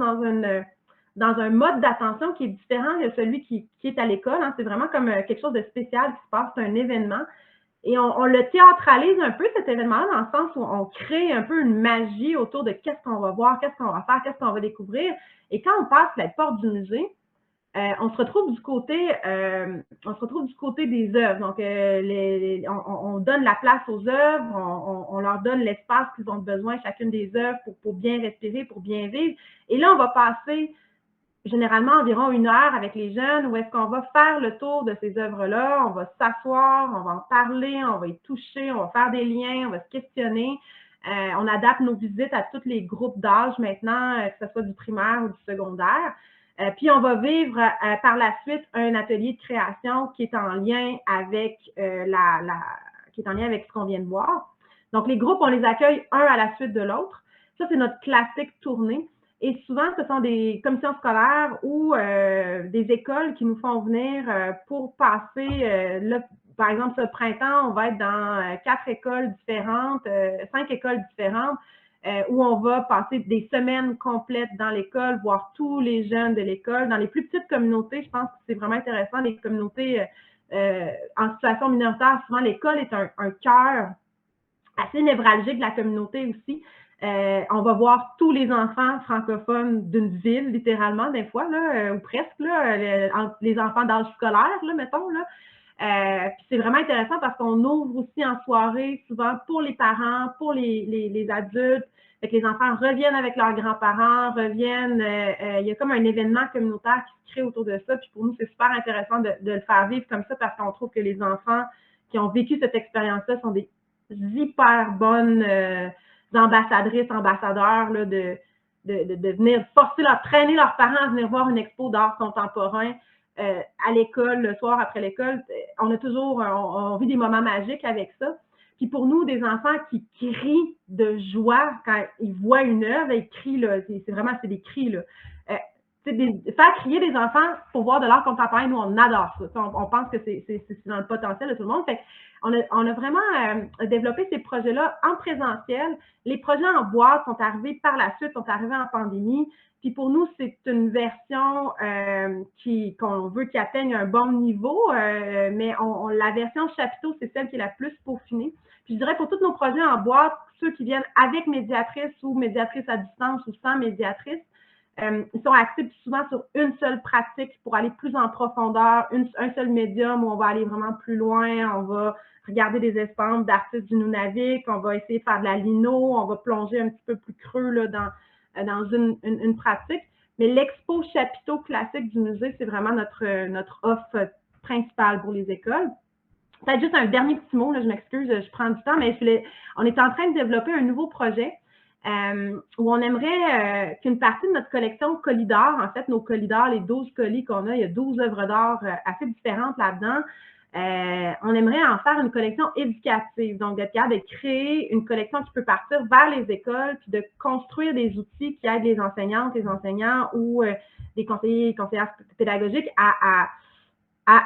[SPEAKER 2] dans un mode d'attention qui est différent de celui qui est à l'école. Hein. C'est vraiment comme quelque chose de spécial qui se passe, c'est un événement. Et on le théâtralise un peu, cet événement-là, dans le sens où on crée un peu une magie autour de qu'est-ce qu'on va voir, qu'est-ce qu'on va faire, qu'est-ce qu'on va découvrir. Et quand on passe la porte du musée, on se retrouve du côté des œuvres. Donc, on donne la place aux œuvres, on leur donne l'espace qu'ils ont besoin, chacune des œuvres, pour bien respirer, pour bien vivre. Et là, on va passer généralement environ 1 heure avec les jeunes où est-ce qu'on va faire le tour de ces œuvres-là, on va s'asseoir, on va en parler, on va y toucher, on va faire des liens, on va se questionner. On adapte nos visites à tous les groupes d'âge maintenant, que ce soit du primaire ou du secondaire. Puis on va vivre par la suite un atelier de création qui est en lien avec ce qu'on vient de voir. Donc les groupes, on les accueille un à la suite de l'autre. Ça, c'est notre classique tournée. Et souvent, ce sont des commissions scolaires ou des écoles qui nous font venir pour passer, là, par exemple, ce printemps, on va être dans 4 écoles différentes, 5 écoles différentes, où on va passer des semaines complètes dans l'école, voir tous les jeunes de l'école. Dans les plus petites communautés, je pense que c'est vraiment intéressant, les communautés en situation minoritaire, souvent l'école est un cœur assez névralgique de la communauté aussi. On va voir tous les enfants francophones d'une ville, littéralement, des fois, là, ou presque, là, les enfants d'âge scolaire, là, mettons. Là. Puis c'est vraiment intéressant parce qu'on ouvre aussi en soirée, souvent pour les parents, pour les adultes. Fait que les enfants reviennent avec leurs grands-parents, reviennent. Il y a comme un événement communautaire qui se crée autour de ça. Puis pour nous, c'est super intéressant de le faire vivre comme ça parce qu'on trouve que les enfants qui ont vécu cette expérience-là sont des hyper bonnes ambassadrices, ambassadeurs là, de venir traîner leurs parents à venir voir une expo d'art contemporain à l'école, le soir après l'école. On vit des moments magiques avec ça. Puis pour nous, des enfants qui crient de joie quand ils voient une œuvre, ils crient, là, c'est des cris, là. Faire crier des enfants pour voir de l'art contemporain, nous, on adore ça. On pense que c'est dans le potentiel de tout le monde. Fait on a vraiment développé ces projets-là en présentiel. Les projets en boîte sont arrivés par la suite, sont arrivés en pandémie. Puis pour nous, c'est une version qu'on veut qu'il atteigne un bon niveau, mais la version chapiteau, c'est celle qui est la plus peaufinée. Puis je dirais pour tous nos projets en boîte, ceux qui viennent avec médiatrice ou médiatrice à distance ou sans médiatrice, ils sont axés souvent sur une seule pratique pour aller plus en profondeur, un seul médium où on va aller vraiment plus loin, on va regarder des estampes d'artistes du Nunavik, on va essayer de faire de la lino, on va plonger un petit peu plus creux là, dans une pratique. Mais l'expo chapiteau classique du musée, c'est vraiment notre offre principale pour les écoles. Peut-être juste un dernier petit mot, là, je m'excuse, je prends du temps, mais on est en train de développer un nouveau projet où on aimerait qu'une partie de notre collection colis d'art, en fait, nos colis d'art, les 12 colis qu'on a, il y a 12 œuvres d'art assez différentes là-dedans, on aimerait en faire une collection éducative, donc d'être capable de créer une collection qui peut partir vers les écoles, puis de construire des outils qui aident les enseignantes, les enseignants ou des conseillers et conseillères pédagogiques à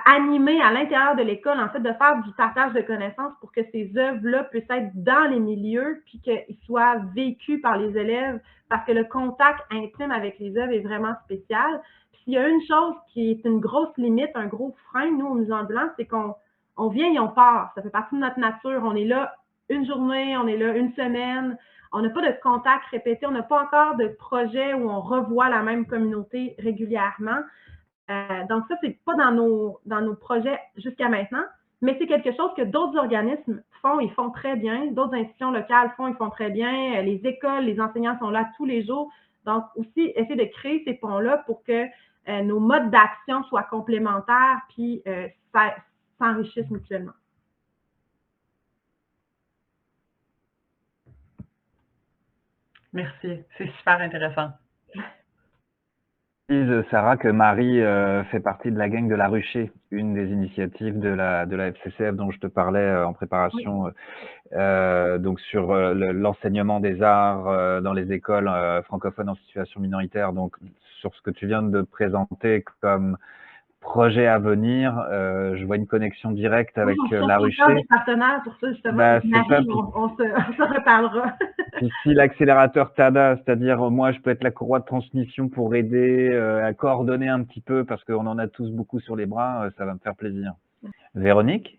[SPEAKER 2] animer à l'intérieur de l'école, en fait, de faire du partage de connaissances pour que ces œuvres-là puissent être dans les milieux, puis qu'ils soient vécus par les élèves, parce que le contact intime avec les œuvres est vraiment spécial. Puis s'il y a une chose qui est une grosse limite, un gros frein, nous, au Musée ambulant, c'est qu'on vient et on part. Ça fait partie de notre nature. On est là une journée, on est là une semaine. On n'a pas de contact répété. On n'a pas encore de projet où on revoit la même communauté régulièrement. Donc ça, c'est pas dans nos projets jusqu'à maintenant, mais c'est quelque chose que d'autres organismes font, ils font très bien, d'autres institutions locales font, ils font très bien, les écoles, les enseignants sont là tous les jours. Donc aussi, essayer de créer ces ponts-là pour que nos modes d'action soient complémentaires puis s'enrichissent mutuellement.
[SPEAKER 3] Merci, c'est super intéressant.
[SPEAKER 1] Sarah, que Marie fait partie de la gang de la Ruchée, une des initiatives de la FCCF dont je te parlais en préparation, donc sur l'enseignement des arts dans les écoles francophones en situation minoritaire. Donc sur ce que tu viens de présenter comme projet à venir, je vois une connexion directe avec la Ruchée.
[SPEAKER 2] On des partenaires pour ça, justement. Marie, on se reparlera.
[SPEAKER 1] Puis si l'accélérateur TADA, c'est-à-dire moi je peux être la courroie de transmission pour aider à coordonner un petit peu parce qu'on en a tous beaucoup sur les bras, ça va me faire plaisir. Véronique?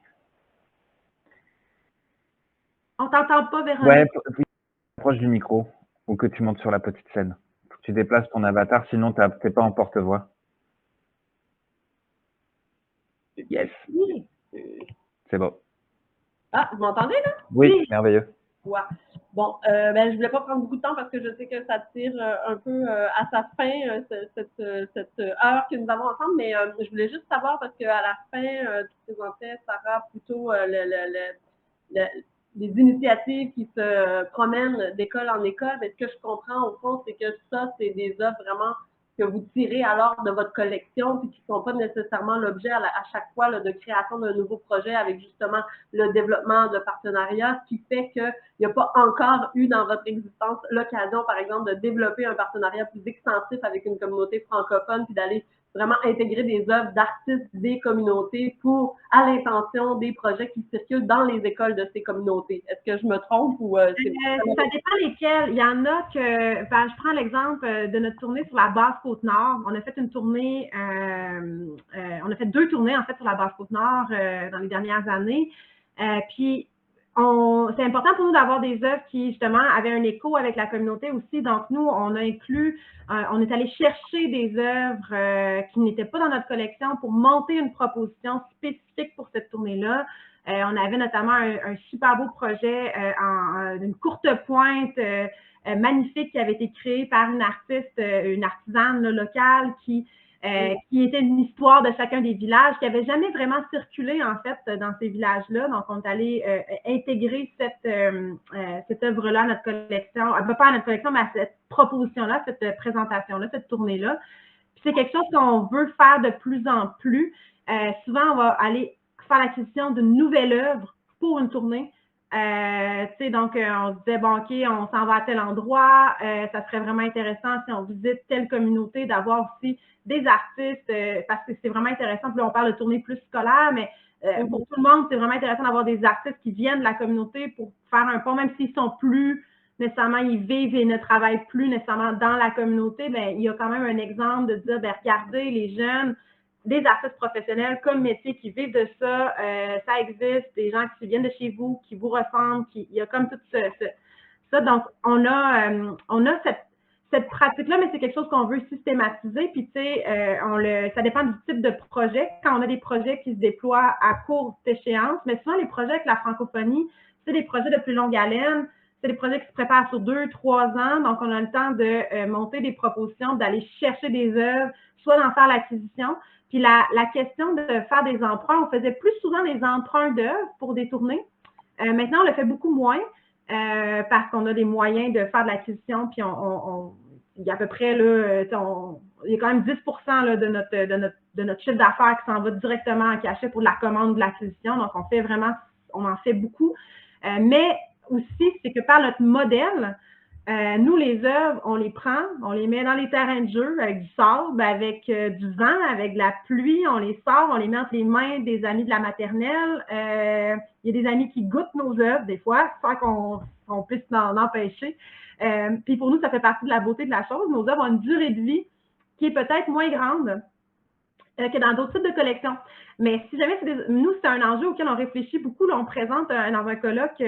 [SPEAKER 2] On t'entend pas, Véronique?
[SPEAKER 1] Ouais, proche du micro ou que tu montes sur la petite scène. Faut que tu déplaces ton avatar, sinon t'es pas en porte-voix. Yes.
[SPEAKER 2] Oui.
[SPEAKER 1] C'est bon.
[SPEAKER 4] Ah, vous m'entendez là?
[SPEAKER 1] Oui, merveilleux.
[SPEAKER 4] Ouais. Bon, je voulais pas prendre beaucoup de temps parce que je sais que ça tire un peu à sa fin, cette heure que nous avons ensemble, mais je voulais juste savoir parce qu'à la fin, tu présentais, Sarah, plutôt les initiatives qui se promènent d'école en école. Mais ce que je comprends au fond, c'est que ça, c'est des œuvres vraiment que vous tirez alors de votre collection puis qui ne sont pas nécessairement l'objet à chaque fois là, de création d'un nouveau projet avec justement le développement de partenariats, ce qui fait qu'il n'y a pas encore eu dans votre existence l'occasion, par exemple, de développer un partenariat plus extensif avec une communauté francophone puis d'aller vraiment intégrer des œuvres d'artistes des communautés à l'intention des projets qui circulent dans les écoles de ces communautés. Est-ce que je me trompe ou
[SPEAKER 2] ça dépend lesquels. Il y en a que, je prends l'exemple de notre tournée sur la Basse-Côte-Nord. On a fait une tournée, on a fait 2 tournées en fait sur la Basse-Côte-Nord dans les dernières années. Puis c'est important pour nous d'avoir des œuvres qui, justement, avaient un écho avec la communauté aussi. Donc, nous, on a inclus, on est allé chercher des œuvres qui n'étaient pas dans notre collection pour monter une proposition spécifique pour cette tournée-là. On avait notamment un super beau projet d'une courte pointe magnifique qui avait été créé par une artiste, une artisane là, locale qui était une histoire de chacun des villages, qui n'avait jamais vraiment circulé, en fait, dans ces villages-là. Donc, on est allé intégrer cette œuvre-là à notre collection, pas à notre collection, mais à cette proposition-là, cette présentation-là, cette tournée-là. Puis, c'est quelque chose qu'on veut faire de plus en plus. Souvent, on va aller faire l'acquisition d'une nouvelle œuvre pour une tournée. Donc, on se disait, bon, OK, on s'en va à tel endroit, ça serait vraiment intéressant si on visite telle communauté d'avoir aussi des artistes, parce que c'est vraiment intéressant. Puis là, on parle de tournée plus scolaire, mais pour tout le monde, c'est vraiment intéressant d'avoir des artistes qui viennent de la communauté pour faire un pont, même s'ils sont plus nécessairement, ils vivent et ne travaillent plus nécessairement dans la communauté, bien, il y a quand même un exemple de dire, bien, regardez, les jeunes, des artistes professionnels comme métier qui vivent de ça, ça existe, des gens qui viennent de chez vous, qui vous ressemblent, il y a comme tout ça. Donc, on a cette pratique-là, mais c'est quelque chose qu'on veut systématiser. Puis, tu sais, ça dépend du type de projet. Quand on a des projets qui se déploient à courte échéance, mais souvent, les projets avec la francophonie, c'est des projets de plus longue haleine. C'est des projets qui se préparent sur 2-3 ans. Donc, on a le temps de monter des propositions, d'aller chercher des œuvres, soit d'en faire l'acquisition. Puis, la question de faire des emprunts, on faisait plus souvent des emprunts d'œuvres pour des tournées. Maintenant, on le fait beaucoup moins. Parce qu'on a des moyens de faire de l'acquisition, puis il y a à peu près, là, il y a quand même 10% là, de notre chiffre d'affaires qui s'en va directement en cachet pour la commande de l'acquisition. Donc, on en fait beaucoup. Mais aussi, c'est que par notre modèle, nous, les œuvres, on les prend, on les met dans les terrains de jeu avec du sable, avec du vent, avec de la pluie, on les sort, on les met entre les mains des amis de la maternelle. Il y a des amis qui goûtent nos œuvres des fois, sans qu'on puisse en empêcher. Puis pour nous, ça fait partie de la beauté de la chose. Nos œuvres ont une durée de vie qui est peut-être moins grande que dans d'autres types de collections. Mais si jamais nous, c'est un enjeu auquel on réfléchit beaucoup. Là, on présente dans un colloque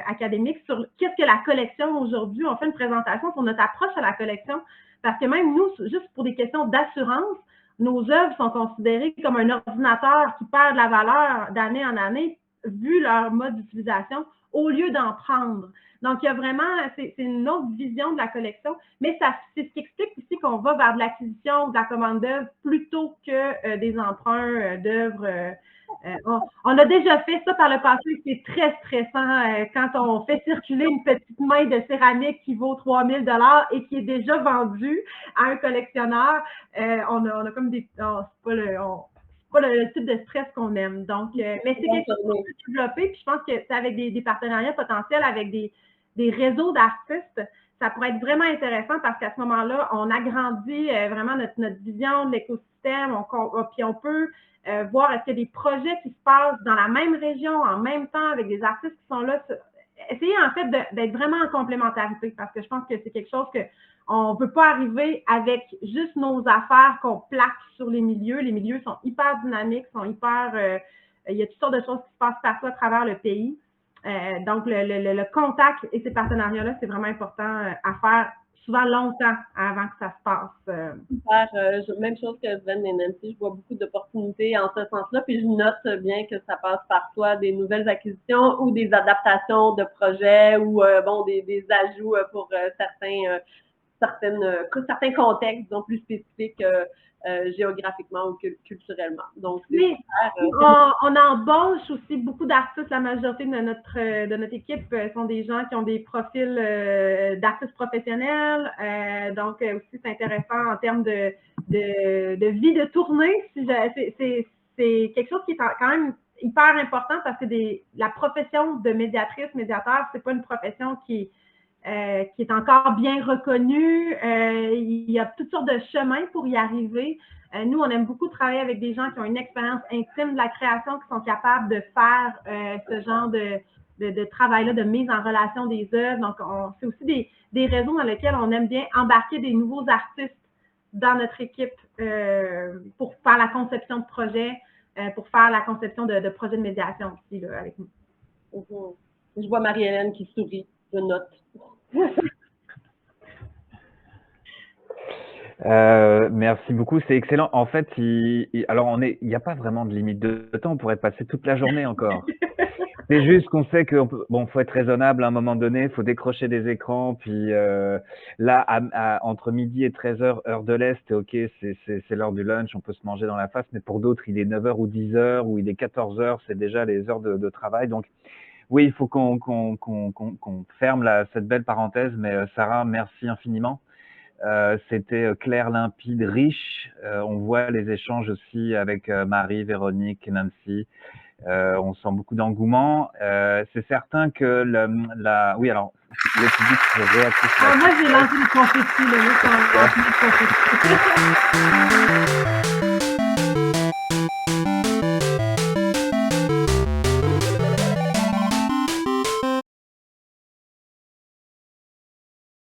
[SPEAKER 2] académique sur qu'est-ce que la collection aujourd'hui. On fait une présentation sur notre approche à la collection. Parce que même nous, juste pour des questions d'assurance, nos œuvres sont considérées comme un ordinateur qui perd de la valeur d'année en année, vu leur mode d'utilisation, au lieu d'en prendre. Donc, il y a vraiment, c'est une autre vision de la collection, mais c'est ce qui explique aussi qu'on va vers de l'acquisition ou de la commande d'œuvres plutôt que des emprunts d'œuvres. On a déjà fait ça par le passé, c'est très stressant quand on fait circuler une petite main de céramique qui vaut 3 000 $ et qui est déjà vendue à un collectionneur. On a comme des... C'est pas le type de stress qu'on aime. Donc, mais c'est quelque chose qu'on peut développer. Puis je pense que c'est avec des partenariats potentiels, avec des réseaux d'artistes, ça pourrait être vraiment intéressant parce qu'à ce moment-là, on agrandit vraiment notre vision de l'écosystème. Puis on peut voir est-ce qu'il y a des projets qui se passent dans la même région, en même temps, avec des artistes qui sont là. Essayer en fait d'être vraiment en complémentarité parce que je pense que c'est quelque chose on ne peut pas arriver avec juste nos affaires qu'on plaque sur les milieux. Les milieux sont hyper dynamiques, il y a toutes sortes de choses qui se passent partout à travers le pays. Donc, le contact et ces partenariats-là, c'est vraiment important à faire souvent longtemps avant que ça se passe.
[SPEAKER 4] Super. Même chose que Sven et Nancy, je vois beaucoup d'opportunités en ce sens-là, puis je note bien que ça passe par soit des nouvelles acquisitions ou des adaptations de projets ou des ajouts pour certains contextes, disons, plus spécifiques géographiquement ou culturellement. Donc,
[SPEAKER 2] oui, on embauche aussi beaucoup d'artistes. La majorité de notre équipe sont des gens qui ont des profils d'artistes professionnels. Donc, aussi, c'est intéressant en termes de vie de tournée. C'est quelque chose qui est quand même hyper important parce que la profession de médiateur, c'est pas une profession qui est encore bien reconnue. Il y a toutes sortes de chemins pour y arriver. Nous, on aime beaucoup travailler avec des gens qui ont une expérience intime de la création, qui sont capables de faire ce genre de travail-là, de mise en relation des œuvres. Donc, c'est aussi des réseaux dans lesquels on aime bien embarquer des nouveaux artistes dans notre équipe pour faire la conception de projets, pour faire la conception de projets de médiation aussi là, avec nous.
[SPEAKER 4] Je vois Marie-Hélène qui sourit. Je note.
[SPEAKER 1] Merci beaucoup, c'est excellent. En fait, il n'y a pas vraiment de limite de temps, on pourrait passer toute la journée encore. C'est juste qu'on sait que faut être raisonnable à un moment donné, il faut décrocher des écrans, puis là, entre midi et 13h, heure de l'Est, ok, c'est l'heure du lunch, on peut se manger dans la face, mais pour d'autres, il est 9h ou 10h, ou il est 14h, c'est déjà les heures de travail, donc oui, il faut qu'on ferme cette belle parenthèse, mais Sarah, merci infiniment. C'était clair, limpide, riche. On voit les échanges aussi avec Marie, Véronique, Nancy. On sent beaucoup d'engouement. C'est certain que oui, alors le public se réactive.
[SPEAKER 2] Moi, j'ai lancé le confetti, là.